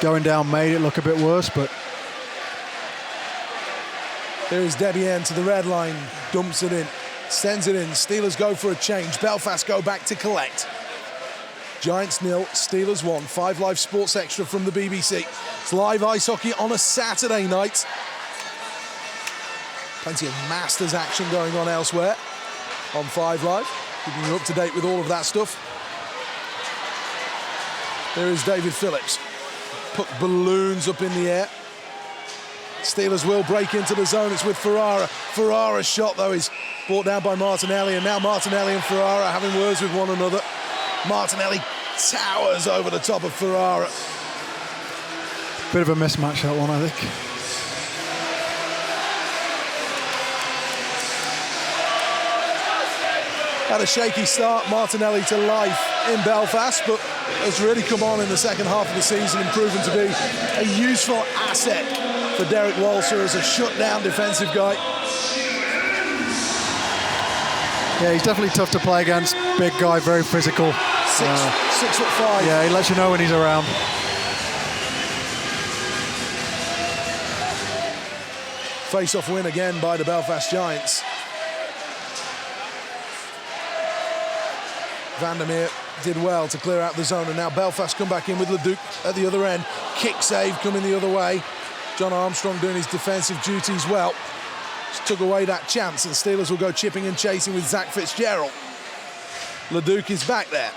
going down made it look a bit worse, but there is Debian to the red line, dumps it in, sends it in. Steelers go for a change. Belfast go back to collect. Giants 0, Steelers 1. 5 Live Sports Extra from the BBC. It's live ice hockey on a Saturday night. Plenty of Masters action going on elsewhere on 5 Live. Keeping you up to date with all of that stuff. There is David Phillips. Puck balloons up in the air. Steelers will break into the zone. It's with Ferrara. Ferrara's shot, though, is brought down by Martinelli, and now Martinelli and Ferrara having words with one another. Martinelli towers over the top of Ferrara. Bit of a mismatch, that one, I think. Had a shaky start, Martinelli to life in Belfast, but has really come on in the second half of the season and proven to be a useful asset for Derek Walser as a shutdown defensive guy. Yeah, he's definitely tough to play against. Big guy, very physical. 6'5". Yeah, he lets you know when he's around. Face-off win again by the Belfast Giants. Vandermeer did well to clear out the zone, and now Belfast come back in with Leduc at the other end. Kick save coming the other way. John Armstrong doing his defensive duties well. Just took away that chance, and Steelers will go chipping and chasing with Zach Fitzgerald. Leduc is back there.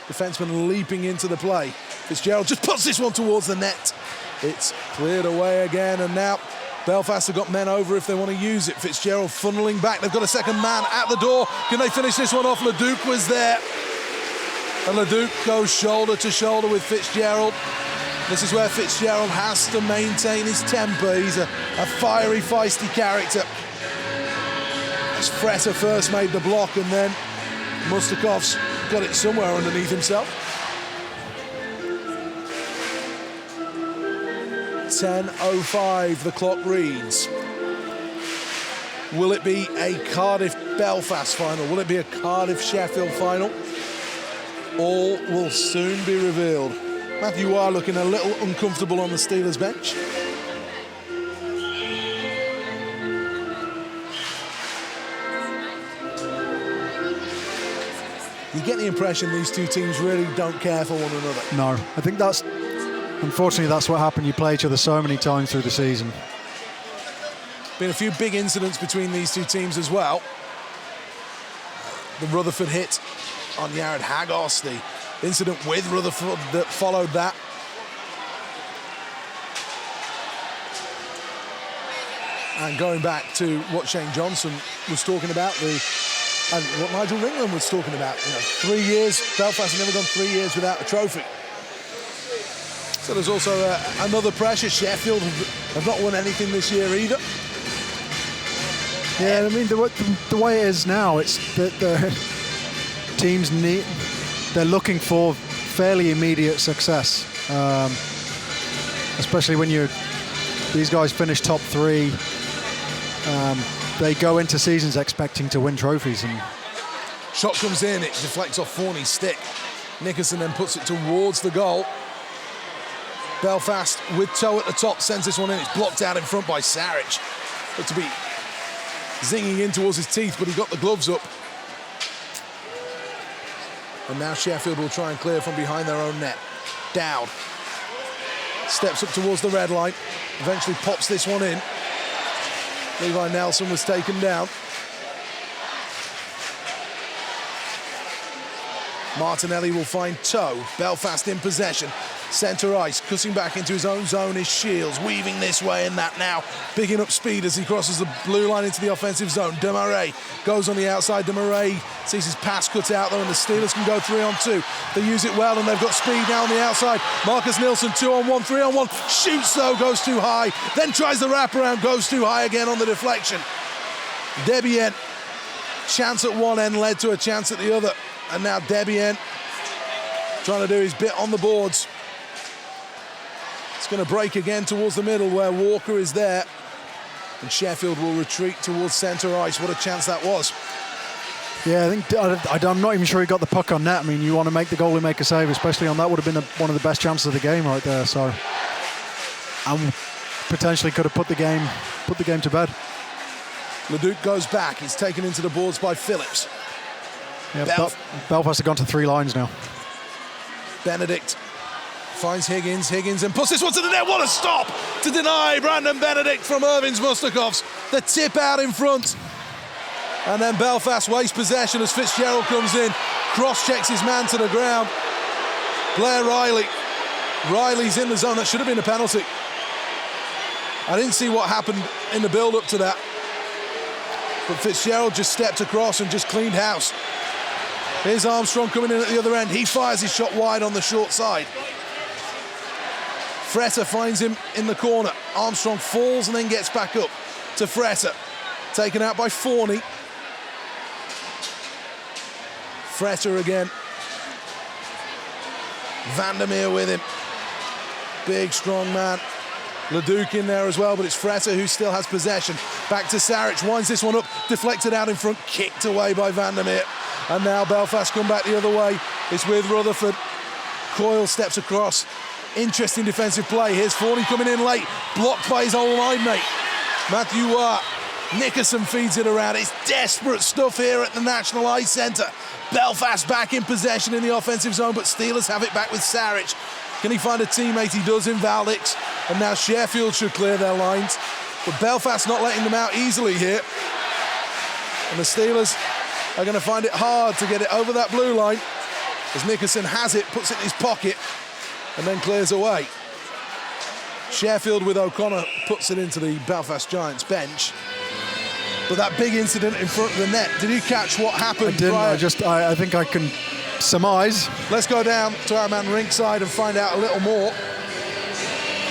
Defenseman leaping into the play. Fitzgerald just puts this one towards the net. It's cleared away again, and now Belfast have got men over if they want to use it. Fitzgerald funneling back. They've got a second man at the door. Can they finish this one off? Leduc was there. And Leduc goes shoulder to shoulder with Fitzgerald. This is where Fitzgerald has to maintain his temper. He's a fiery, feisty character. As Fretter first made the block, and then Mustakov's got it somewhere underneath himself. 10:05, the clock reads. Will it be a Cardiff-Belfast final? Will it be a Cardiff-Sheffield final? All will soon be revealed. Matthew Wire looking a little uncomfortable on the Steelers bench. You get the impression these two teams really don't care for one another. No, I think unfortunately that's what happened. You play each other so many times through the season. Been a few big incidents between these two teams as well. The Rutherford hit on Jared Hagos, the incident with Rutherford that followed that. And going back to what Shane Johnson was talking about, and what Nigel Ringland was talking about, 3 years, Belfast have never gone 3 years without a trophy. So there's also another pressure. Sheffield have not won anything this year either. Yeah, I mean, the way it is now, it's that the teams they're looking for fairly immediate success, especially when these guys finish top three. They go into seasons expecting to win trophies. And shot comes in, it deflects off Forney's stick. Nickerson then puts it towards the goal. Belfast with toe at the top sends this one in. It's blocked out in front by Sarich. Looked to be zinging in towards his teeth, but he got the gloves up. And now Sheffield will try and clear from behind their own net. Dowd steps up towards the red line, eventually pops this one in. Levi Nelson was taken down. Martinelli will find toe. Belfast in possession. Centre ice, cutting back into his own zone is Shields, weaving this way and that now, picking up speed as he crosses the blue line into the offensive zone. Demarais goes on the outside. Demarais sees his pass cut out though, and the Steelers can go 3-on-2. They use it well, and they've got speed now on the outside. Marcus Nilsson, 2-on-1, 3-on-1, shoots though, goes too high, then tries the wraparound, goes too high again on the deflection. Debian, chance at one end led to a chance at the other, and now Debian trying to do his bit on the boards. It's going to break again towards the middle where Walker is there. And Sheffield will retreat towards centre ice. What a chance that was. Yeah, I'm not even sure he got the puck on net. I mean, you want to make the goalie make a save, especially on that. Would have been one of the best chances of the game right there. So, and potentially could have put the game to bed. Leduc goes back. He's taken into the boards by Phillips. Yeah, Belfast have gone to 3 lines now. Benedict finds Higgins, and puts this one to the net. What a stop to deny Brandon Benedict from Irving's Mustakovs. The tip out in front. And then Belfast waste possession as Fitzgerald comes in, cross-checks his man to the ground. Blair Riley's in the zone. That should have been a penalty. I didn't see what happened in the build-up to that. But Fitzgerald just stepped across and just cleaned house. Here's Armstrong coming in at the other end. He fires his shot wide on the short side. Fretter finds him in the corner. Armstrong falls and then gets back up to Fretter. Taken out by Forney. Fretter again. Vandermeer with him. Big, strong man. Leduc in there as well, but it's Fretter who still has possession. Back to Saric, winds this one up, deflected out in front, kicked away by Vandermeer. And now Belfast come back the other way. It's with Rutherford. Coyle steps across. Interesting defensive play. Here's Forney coming in late, blocked by his old line mate, Matthew Watt. Nickerson feeds it around. It's desperate stuff here at the National Ice Centre. Belfast back in possession in the offensive zone, but Steelers have it back with Saric. Can he find a teammate? He does in Valdix. And now Sheffield should clear their lines. But Belfast not letting them out easily here. And the Steelers are going to find it hard to get it over that blue line. As Nickerson has it, puts it in his pocket, and then clears away. Sheffield with O'Connor puts it into the Belfast Giants bench. But that big incident in front of the net, did you catch what happened? I didn't, I think I can surmise. Let's go down to our man ringside and find out a little more.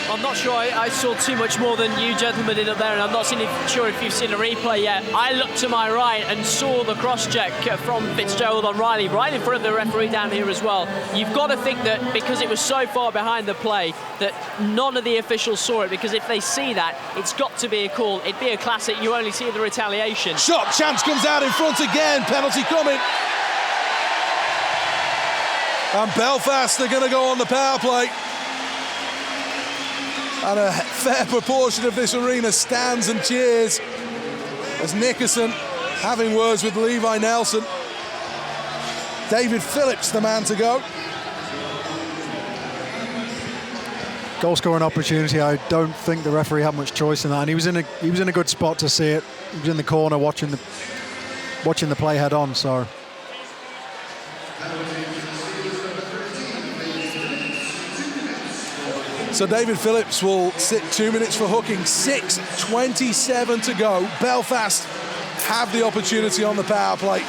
I'm not sure I saw too much more than you gentlemen did up there, and I'm not sure if you've seen a replay yet. I looked to my right and saw the cross-check from Fitzgerald on Riley, right in front of the referee down here as well. You've got to think that because it was so far behind the play that none of the officials saw it, because if they see that, it's got to be a call. It'd be a classic. You only see the retaliation. Shot chance comes out in front again. Penalty coming. And Belfast are going to go on the power play. And a fair proportion of this arena stands and cheers as Nickerson having words with Levi Nelson. David Phillips, the man to go. Goal scoring opportunity. I don't think the referee had much choice in that, and he was in a good spot to see it. He was in the corner watching the play head on. So. So David Phillips will sit 2 minutes for hooking. 6:27 to go. Belfast have the opportunity on the power play.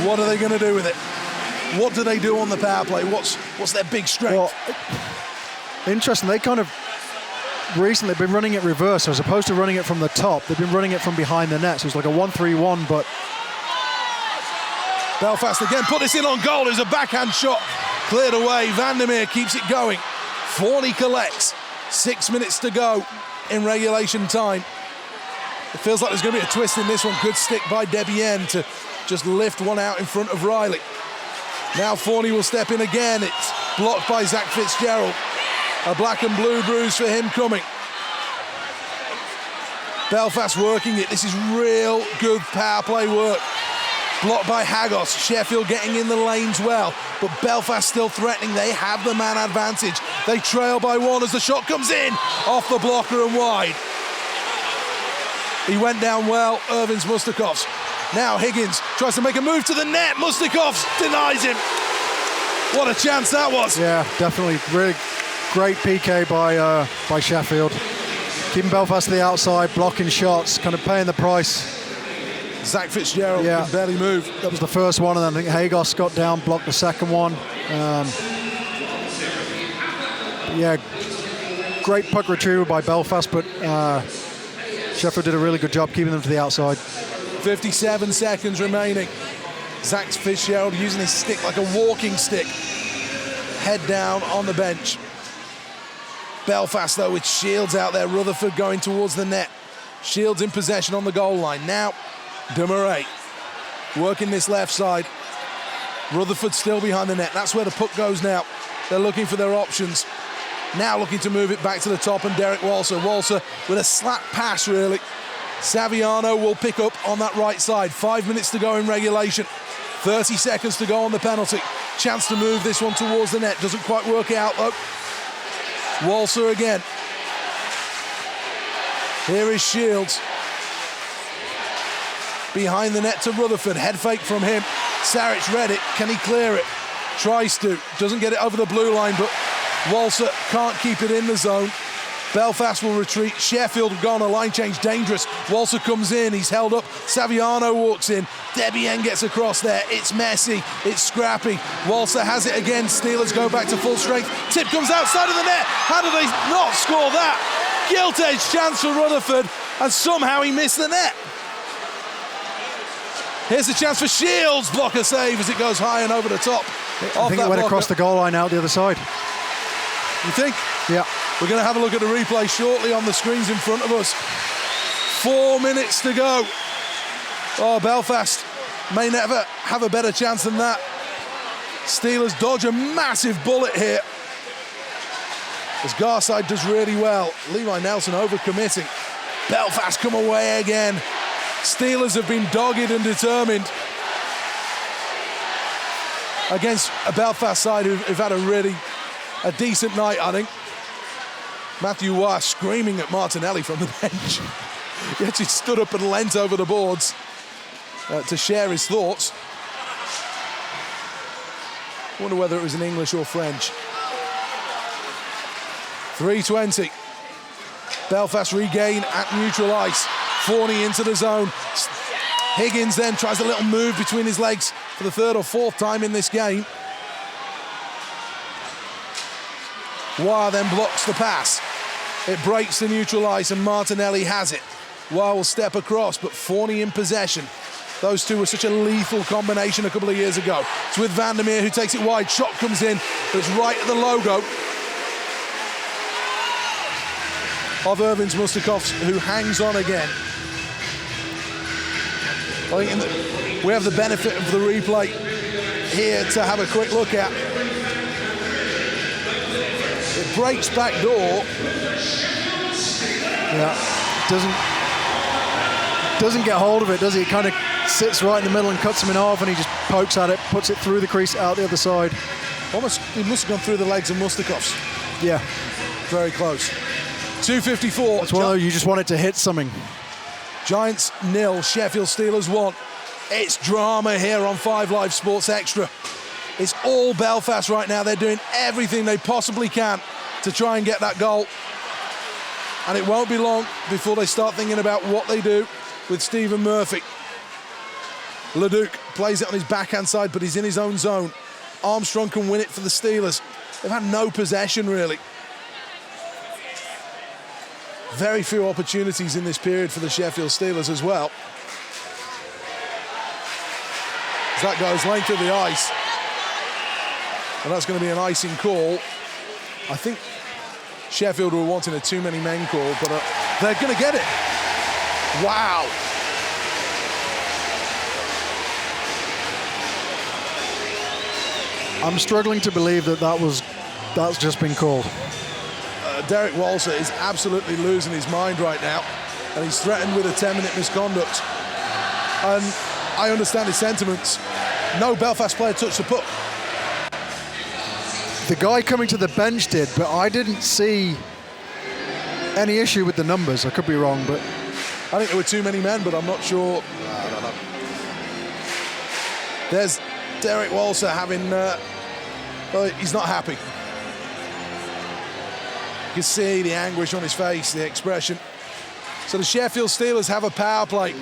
What are they going to do with it? What do they do on the power play? What's their big strength? Well, interesting. They kind of recently been running it reverse. So as opposed to running it from the top, they've been running it from behind the net. So it's like a 1-3-1, but Belfast again put this in on goal. There's a backhand shot cleared away. Vandermeer keeps it going. Forney collects. 6 minutes to go in regulation time. It feels like there's going to be a twist in this one. Good stick by Debienne to just lift one out in front of Riley. Now Forney will step in again. It's blocked by Zach Fitzgerald. A black and blue bruise for him coming. Belfast working it. This is real good power play work. Blocked by Hagos. Sheffield getting in the lanes well, but Belfast still threatening. They have the man advantage. They trail by one as the shot comes in off the blocker and wide. He went down well, Irvins Mustakovs. Now Higgins tries to make a move to the net. Mustakovs denies him. What a chance that was. Yeah, definitely. Really great PK by Sheffield. Keeping Belfast to the outside, blocking shots, kind of paying the price. Zach Fitzgerald can barely move. That was the first one, and then I think Hagos got down, blocked the second one. Yeah, great puck retrieval by Belfast, but Sheffield did a really good job keeping them to the outside. 57 seconds remaining. Zach Fitzgerald using his stick like a walking stick. Head down on the bench. Belfast, though, with Shields out there. Rutherford going towards the net. Shields in possession on the goal line. Now, Demarais working this left side. Rutherford still behind the net. That's where the puck goes now. They're looking for their options. Now looking to move it back to the top, and Derek Walser. Walser with a slap pass, really. Saviano will pick up on that right side. 5 minutes to go in regulation. 30 seconds to go on the penalty. Chance to move this one towards the net. Doesn't quite work out, though. Walser again. Here is Shields. Behind the net to Rutherford. Head fake from him. Saric read it. Can he clear it? Tries to. Doesn't get it over the blue line, but Walser can't keep it in the zone. Belfast will retreat. Sheffield have gone a line change. Dangerous. Walser comes in. He's held up. Saviano walks in. Debienne gets across there. It's messy. It's scrappy. Walser has it again. Steelers go back to full strength. Tip comes outside of the net. How do they not score that? Gilt-edge chance for Rutherford, and somehow he missed the net. Here's the chance for Shields. Blocker save as it goes high and over the top. I think it went across the goal line out the other side. You think? Yeah. We're going to have a look at the replay shortly on the screens in front of us. 4 minutes to go. Oh, Belfast may never have a better chance than that. Steelers dodge a massive bullet here, as Garside does really well. Levi Nelson overcommitting. Belfast come away again. Steelers have been dogged and determined against a Belfast side who've had a decent night, I think. Matthew Waugh screaming at Martinelli from the bench. He actually stood up and leant over the boards to share his thoughts. I wonder whether it was in English or French. 3:20. Belfast regain at neutral ice. Forney into the zone. Higgins then tries a little move between his legs for the third or fourth time in this game. Waugh then blocks the pass. It breaks the neutral ice and Martinelli has it. Waugh will step across, but Forney in possession. Those two were such a lethal combination a couple of years ago. It's with Vandermeer who takes it wide. Shot comes in, but it's right at the logo of Irvins Mustakovs, who hangs on again. I think we have the benefit of the replay here to have a quick look at. It breaks back door. Yeah, doesn't get hold of it, does he? He kind of sits right in the middle and cuts him in half, and he just pokes at it, puts it through the crease out the other side. Almost, he must have gone through the legs of Mustakovs. Yeah. Very close. 2:54. That's one of those, you just want it to hit something. Giants 0, Sheffield Steelers 1. It's drama here on 5 Live Sports Extra. It's all Belfast right now. They're doing everything they possibly can to try and get that goal. And it won't be long before they start thinking about what they do with Stephen Murphy. Leduc plays it on his backhand side, but he's in his own zone. Armstrong can win it for the Steelers. They've had no possession, really. Very few opportunities in this period for the Sheffield Steelers as well. As that goes length of the ice. And that's going to be an icing call. I think Sheffield were wanting a too many men call, but they're going to get it. Wow. I'm struggling to believe that's just been called. Derek Walser is absolutely losing his mind right now, and he's threatened with a 10-minute misconduct. And I understand his sentiments. No Belfast player touched the puck. The guy coming to the bench did, but I didn't see any issue with the numbers. I could be wrong, but I think there were too many men, but I'm not sure. I don't know. There's Derek Walser having, he's not happy. You can see the anguish on his face, the expression. So the Sheffield Steelers have a power play.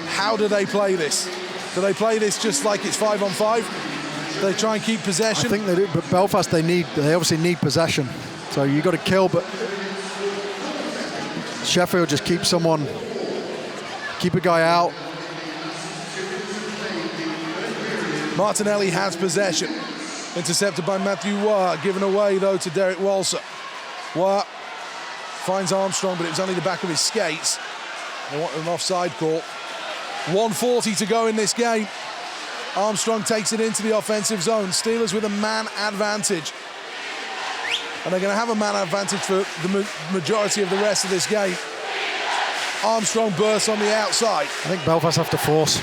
How do they play this? Do they play this just like it's 5-on-5? Do they try and keep possession? I think they do, but Belfast, they obviously need possession. So you got to kill, but Sheffield just keep a guy out. Martinelli has possession. Intercepted by Matthew Waugh, given away though to Derek Walser. Waugh finds Armstrong, but it was only the back of his skates. They want an offside call. 1:40 to go in this game. Armstrong takes it into the offensive zone. Steelers with a man advantage. And they're going to have a man advantage for the majority of the rest of this game. Armstrong bursts on the outside. I think Belfast have to force.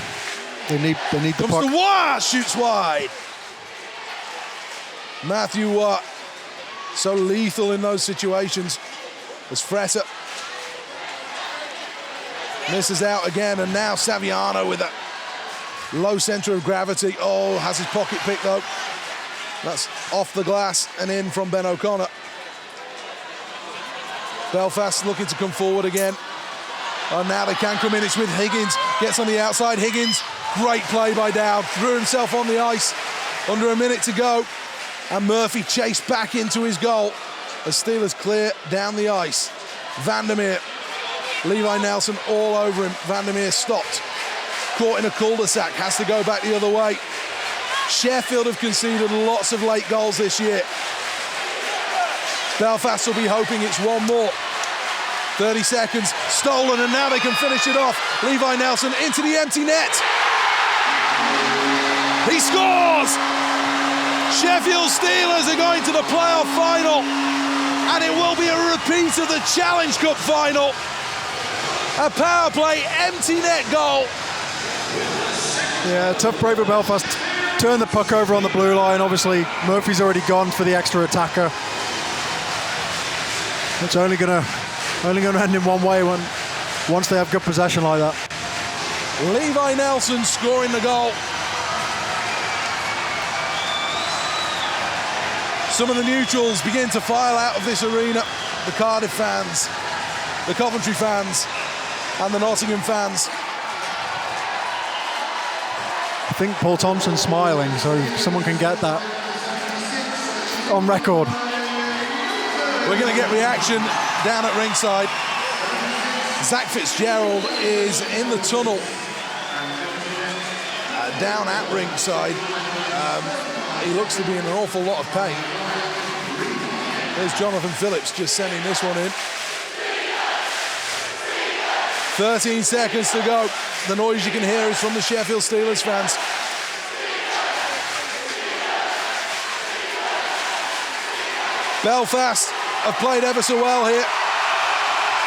They need the puck. Comes to Waugh, shoots wide. Matthew Waugh, so lethal in those situations as Fretter misses out again, and now Saviano with a low centre of gravity. Oh, has his pocket pick though. That's off the glass and in from Ben O'Connor. Belfast looking to come forward again. Oh, now they can come in. It's with Higgins. Gets on the outside. Higgins, great play by Dowd. Threw himself on the ice. Under a minute to go. And Murphy chased back into his goal as Steelers clear down the ice. Vandermeer, Levi Nelson all over him. Vandermeer stopped. caught in a cul-de-sac, has to go back the other way. Sheffield have conceded lots of late goals this year. Belfast will be hoping it's one more. 30 seconds, stolen, and now they can finish it off. Levi Nelson into the empty net. He scores! Sheffield Steelers are going to the playoff final, and it will be a repeat of the Challenge Cup final. A power play, empty net goal. Yeah, tough break for Belfast. Turn the puck over on the blue line. Obviously, Murphy's already gone for the extra attacker. It's only gonna end in one way once they have good possession like that. Levi Nelson scoring the goal. Some of the neutrals begin to file out of this arena. The Cardiff fans, the Coventry fans, and the Nottingham fans. I think Paul Thompson's smiling, so someone can get that on record. We're going to get reaction down at ringside. Zach Fitzgerald is in the tunnel down at ringside. He looks to be in an awful lot of pain. There's Jonathan Phillips just sending this one in. 13 seconds to go. The noise you can hear is from the Sheffield Steelers fans. Belfast have played ever so well here,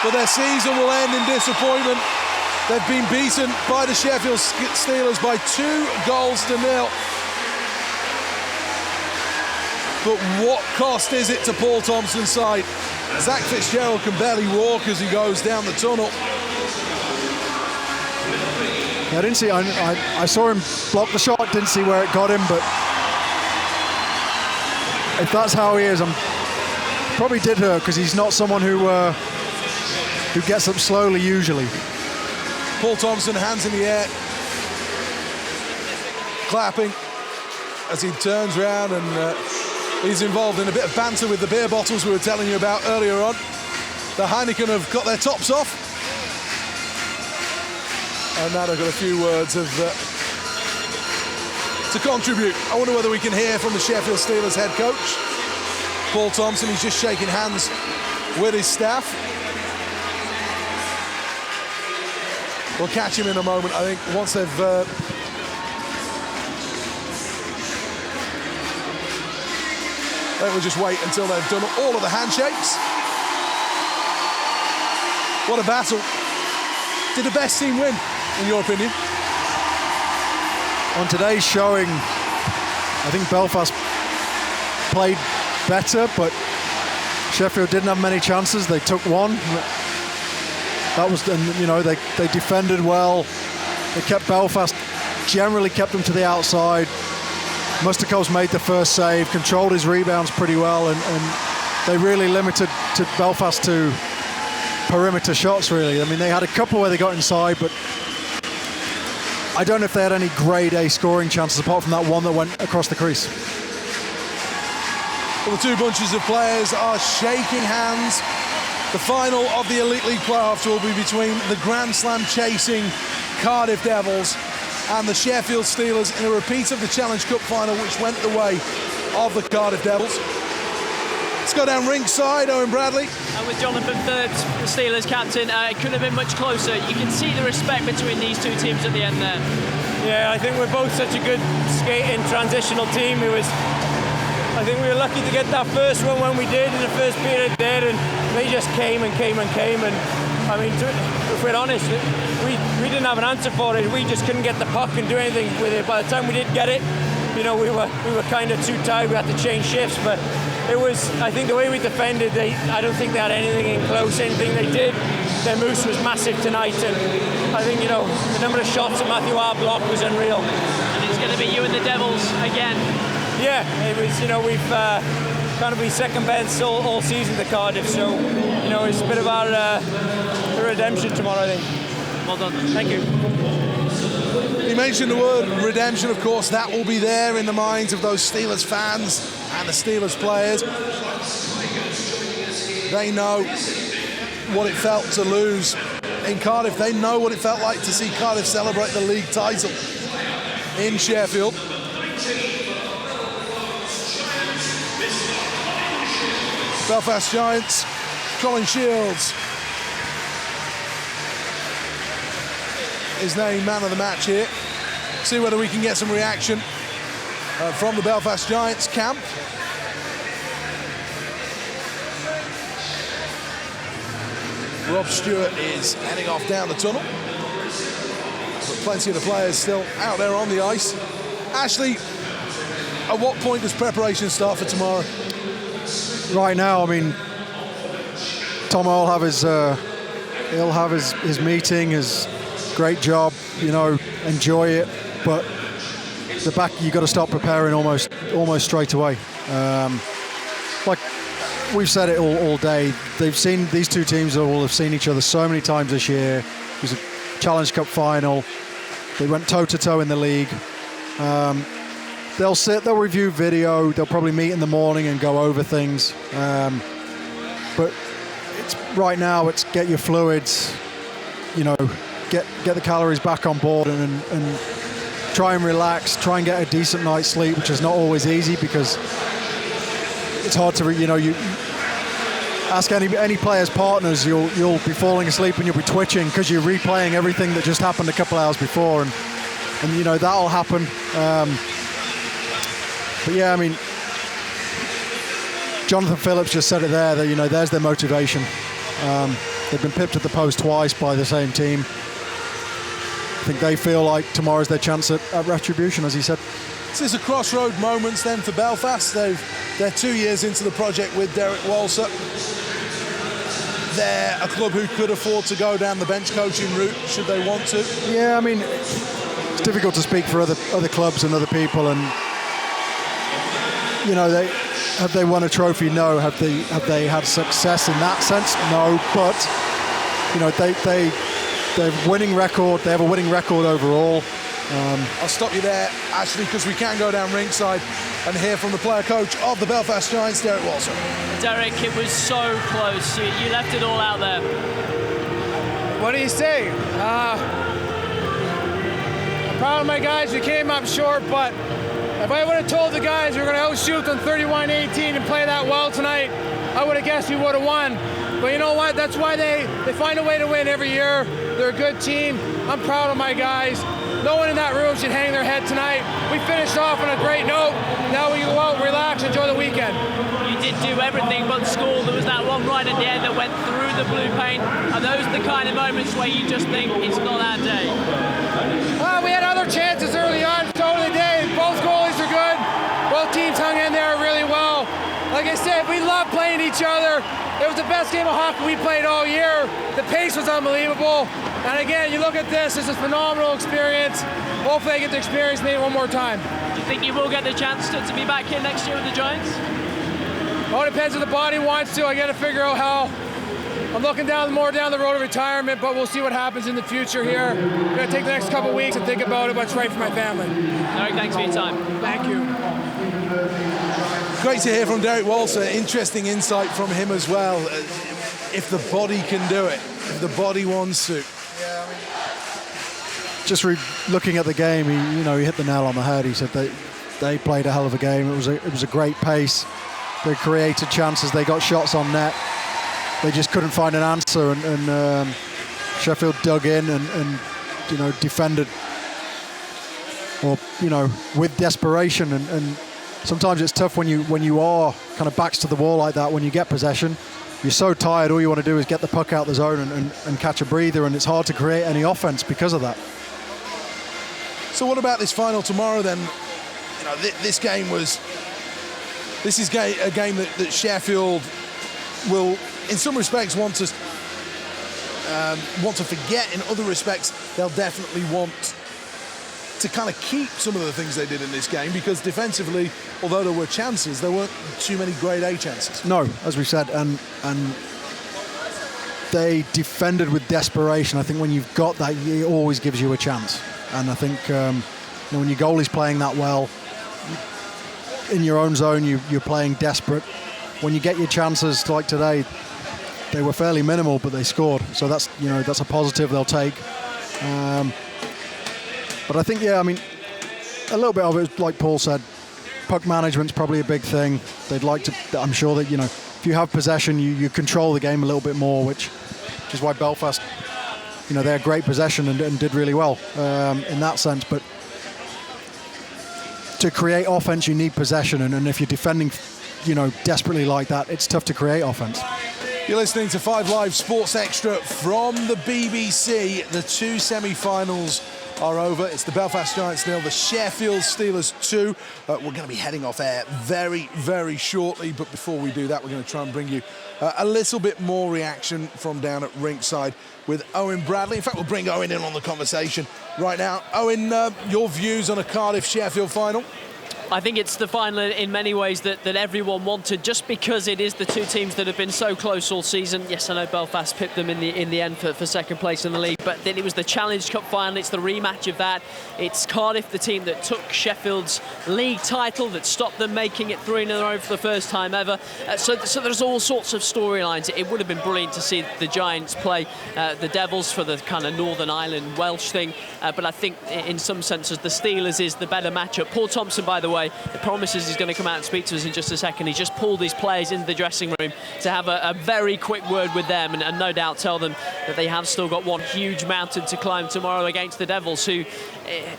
but their season will end in disappointment. They've been beaten by the Sheffield Steelers by 2-0. But what cost is it to Paul Thompson's side? Zach Fitzgerald can barely walk as he goes down the tunnel. I didn't see. I saw him block the shot. Didn't see where it got him, but if that's how he is, probably did hurt because he's not someone who gets up slowly usually. Paul Thompson, hands in the air, clapping as he turns around, and he's involved in a bit of banter with the beer bottles we were telling you about earlier on. The Heineken have got their tops off. And now they've got a few words of to contribute. I wonder whether we can hear from the Sheffield Steelers head coach, Paul Thompson. He's just shaking hands with his staff. We'll catch him in a moment, I think, once they've I think we'll just wait until they've done all of the handshakes. What a battle. Did the best team win, in your opinion? On today's showing, I think Belfast played better, but Sheffield didn't have many chances. They took one. That was, you know, they defended well. They kept Belfast, generally kept them to the outside. Mustakov's made the first save, controlled his rebounds pretty well, and they really limited to Belfast to perimeter shots, really. I mean, they had a couple where they got inside, but I don't know if they had any grade A scoring chances apart from that one that went across the crease. Well, the two bunches of players are shaking hands. The final of the Elite League playoffs will be between the Grand Slam chasing Cardiff Devils and the Sheffield Steelers in a repeat of the Challenge Cup final, which went the way of the Cardiff Devils. Let's go down ringside, Owen Bradley. And with Jonathan Phillips, the Steelers captain, it couldn't have been much closer. You can see the respect between these two teams at the end there. Yeah, I think we're both such a good skating transitional team. I think we were lucky to get that first one when we did in the first period there, and they just came. And I mean, if we're honest, we didn't have an answer for it. We just couldn't get the puck and do anything with it. By the time we did get it, you know, we were kind of too tired. We had to change shifts, but it was, I think the way we defended, I don't think they had anything in close. Anything they did, their moose was massive tonight, and I think, you know, the number of shots that Matthew R blocked was unreal. And it's going to be you and the Devils again. Yeah, it was, you know, we've kind of been second best all season to Cardiff, so, you know, it's a bit of our redemption tomorrow, I think. Well done. Thank you. You mentioned the word redemption, of course. That will be there in the minds of those Steelers fans and the Steelers players. They know what it felt to lose in Cardiff. They know what it felt like to see Cardiff celebrate the league title in Sheffield. Belfast Giants, Colin Shields is named man of the match here. See whether we can get some reaction from the Belfast Giants camp. Rob Stewart is heading off down the tunnel, but plenty of the players still out there on the ice. Ashley, at what point does preparation start for tomorrow? Right now, I mean, Tom will have his meeting, his great job, you know, enjoy it, but the back, you got to start preparing almost straight away. Like we've said it all day, these two teams will have seen each other so many times this year. It was a Challenge Cup final. They went toe-to-toe in the league. They'll review video, they'll probably meet in the morning and go over things. But right now it's get your fluids, you know, get the calories back on board and try and relax, try and get a decent night's sleep, which is not always easy because it's hard to, you know, you ask any player's partners, you'll be falling asleep and you'll be twitching because you're replaying everything that just happened a couple hours before, and you know, that'll happen. But yeah, I mean, Jonathan Phillips just said it there, that, you know, there's their motivation. They've been pipped at the post twice by the same team. I think they feel like tomorrow's their chance at retribution, as he said. This is a crossroad moments then for Belfast. They're 2 years into the project with Derek Walser. They're a club who could afford to go down the bench coaching route should they want to. Yeah, I mean, it's difficult to speak for other clubs and other people, and you know, have they won a trophy? No. Have they had success in that sense? No. But you know, they're winning record. They have a winning record overall. I'll stop you there, Ashley, because we can go down ringside and hear from the player coach of the Belfast Giants, Derek Walser. Derek, it was so close. You left it all out there. What do you say? I'm proud of my guys. We came up short, but if I would have told the guys we were going to outshoot them 31-18 and play that well tonight, I would have guessed we would have won. But you know what? That's why they find a way to win every year. They're a good team. I'm proud of my guys. No one in that room should hang their head tonight. We finished off on a great note. Now we go out, relax, enjoy the weekend. You did do everything but score. There was that one right at the end that went through the blue paint. And those are the kind of moments where you just think it's not our day. We had other chances early on, totally day. Both goalies are good. Both teams hung in there really well. Like I said, we love playing each other. It was the best game of hockey we played all year. The pace was unbelievable. And again, you look at this, it's a phenomenal experience. Hopefully I get to experience maybe one more time. Do you think you will get the chance to be back here next year with the Giants? Well, it depends if the body wants to. I got to figure out how. I'm looking more down the road of retirement, but we'll see what happens in the future here. I'm going to take the next couple of weeks and think about it, what's right for my family. Derek, thanks for your time. Thank you. Great to hear from Derek Walser. Interesting insight from him as well. If the body can do it, if the body wants to. Yeah, I mean, just looking at the game, he hit the nail on the head. He said they played a hell of a game. It was a great pace. They created chances. They got shots on net. They just couldn't find an answer, and Sheffield dug in and defended, or with desperation. And sometimes it's tough when you are kind of backs to the wall like that. When you get possession, you're so tired. All you want to do is get the puck out the zone and catch a breather, and it's hard to create any offense because of that. So what about this final tomorrow then? This game was. This is a game that Sheffield will, in some respects, want to forget. In other respects, they'll definitely want to kind of keep some of the things they did in this game, because defensively, although there were chances, there weren't too many grade A chances. No, as we said, and they defended with desperation. I think when you've got that, it always gives you a chance. And I think when your goalie's playing that well, in your own zone, you're playing desperate. When you get your chances like today, they were fairly minimal, but they scored. So that's a positive they'll take. But I think, yeah, I mean, a little bit of it, like Paul said, puck management's probably a big thing. They'd like to, I'm sure that, if you have possession, you control the game a little bit more, which is why Belfast, they had great possession and did really well in that sense. But to create offense, you need possession. And if you're defending, desperately like that, it's tough to create offense. You're listening to 5 Live Sports Extra from the BBC. The 2 semi-finals are over. It's the Belfast Giants 0, the Sheffield Steelers 2. We're going to be heading off air very, very shortly, but before we do that, we're going to try and bring you a little bit more reaction from down at Rinkside with Owen Bradley. In fact, we'll bring Owen in on the conversation right now. Owen, your views on a Cardiff-Sheffield final? I think it's the final in many ways that everyone wanted, just because it is the two teams that have been so close all season. Yes, I know Belfast pipped them in the end for second place in the league, but then it was the Challenge Cup final. It's the rematch of that. It's Cardiff, the team that took Sheffield's league title, that stopped them making it 3 in a row for the first time ever. So there's all sorts of storylines. It would have been brilliant to see the Giants play the Devils for the kind of Northern Ireland Welsh thing, but I think in some senses the Steelers is the better matchup. Paul Thompson, by the way, the promises he's going to come out and speak to us in just a second. He just pulled his players into the dressing room to have a very quick word with them and no doubt tell them that they have still got one huge mountain to climb tomorrow against the Devils, who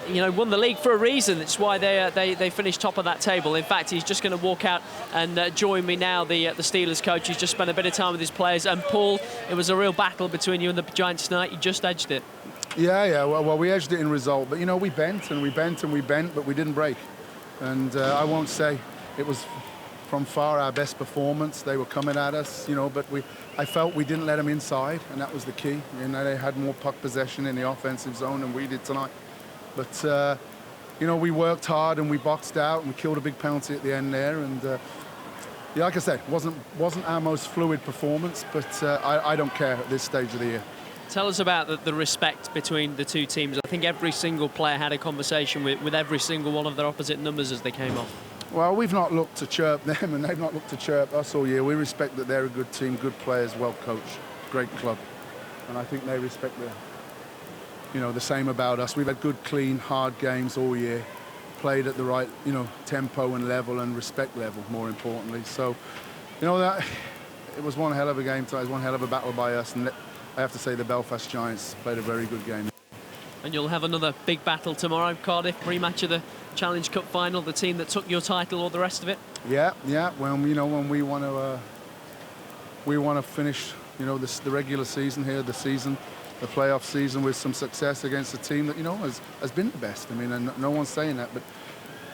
won the league for a reason. It's why they finished top of that table. In fact, he's just going to walk out and join me now, the Steelers coach. He's just spent a bit of time with his players. And Paul, it was a real battle between you and the Giants tonight. You just edged it. Yeah. Well, we edged it in result, but we bent and we bent and we bent, but we didn't break. And I won't say it was from far our best performance. They were coming at us, but I felt we didn't let them inside, and that was the key. They had more puck possession in the offensive zone than we did tonight. But, we worked hard and we boxed out and we killed a big penalty at the end there. And, like I said, wasn't our most fluid performance, but I don't care at this stage of the year. Tell us about the respect between the two teams. I think every single player had a conversation with every single one of their opposite numbers as they came off. Well, we've not looked to chirp them and they've not looked to chirp us all year. We respect that they're a good team, good players, well coached, great club. And I think they respect the same about us. We've had good, clean, hard games all year, played at the right, tempo and level and respect level, more importantly. So, that it was one hell of a game tonight. It was one hell of a battle by us. And I have to say the Belfast Giants played a very good game. And you'll have another big battle tomorrow, Cardiff, rematch of the Challenge Cup final, the team that took your title, all the rest of it. Yeah. When we want to finish, the regular season here, the playoff season with some success against a team that has been the best. I mean, and no one's saying that, but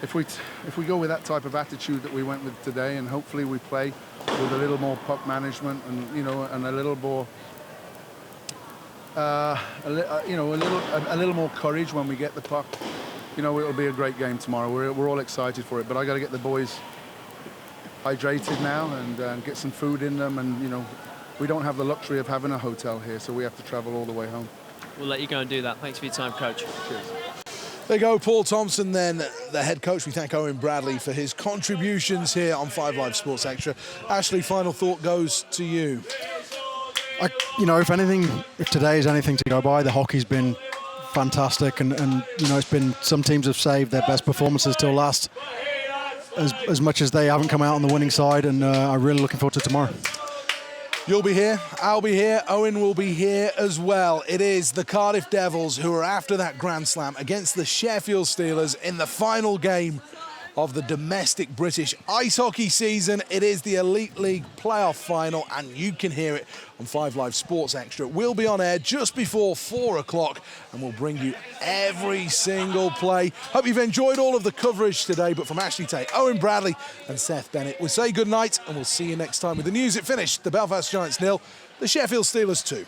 if we go with that type of attitude that we went with today, and hopefully we play with a little more puck management and and a little more. A little more courage when we get the puck. It'll be a great game tomorrow. We're all excited for it, but I got to get the boys hydrated now and get some food in them. And we don't have the luxury of having a hotel here, so we have to travel all the way home. We'll let you go and do that. Thanks for your time, Coach. Cheers. There you go, Paul Thompson, then the head coach. We thank Owen Bradley for his contributions here on 5 Live Sports Extra. Ashley, final thought goes to you. If today is anything to go by, the hockey's been fantastic, and it's been, some teams have saved their best performances till last, as much as they haven't come out on the winning side, and I'm really looking forward to tomorrow. You'll be here, I'll be here, Owen will be here as well. It is the Cardiff Devils who are after that Grand Slam against the Sheffield Steelers in the final game of the domestic British ice hockey season. It is the Elite League playoff final, and you can hear it on 5 Live Sports Extra. We'll be on air just before 4 o'clock, and we'll bring you every single play. Hope you've enjoyed all of the coverage today, but from Ashley Tait, Owen Bradley and Seth Bennett, we'll say good night, and we'll see you next time with the news. It finished, the Belfast Giants 0, the Sheffield Steelers 2.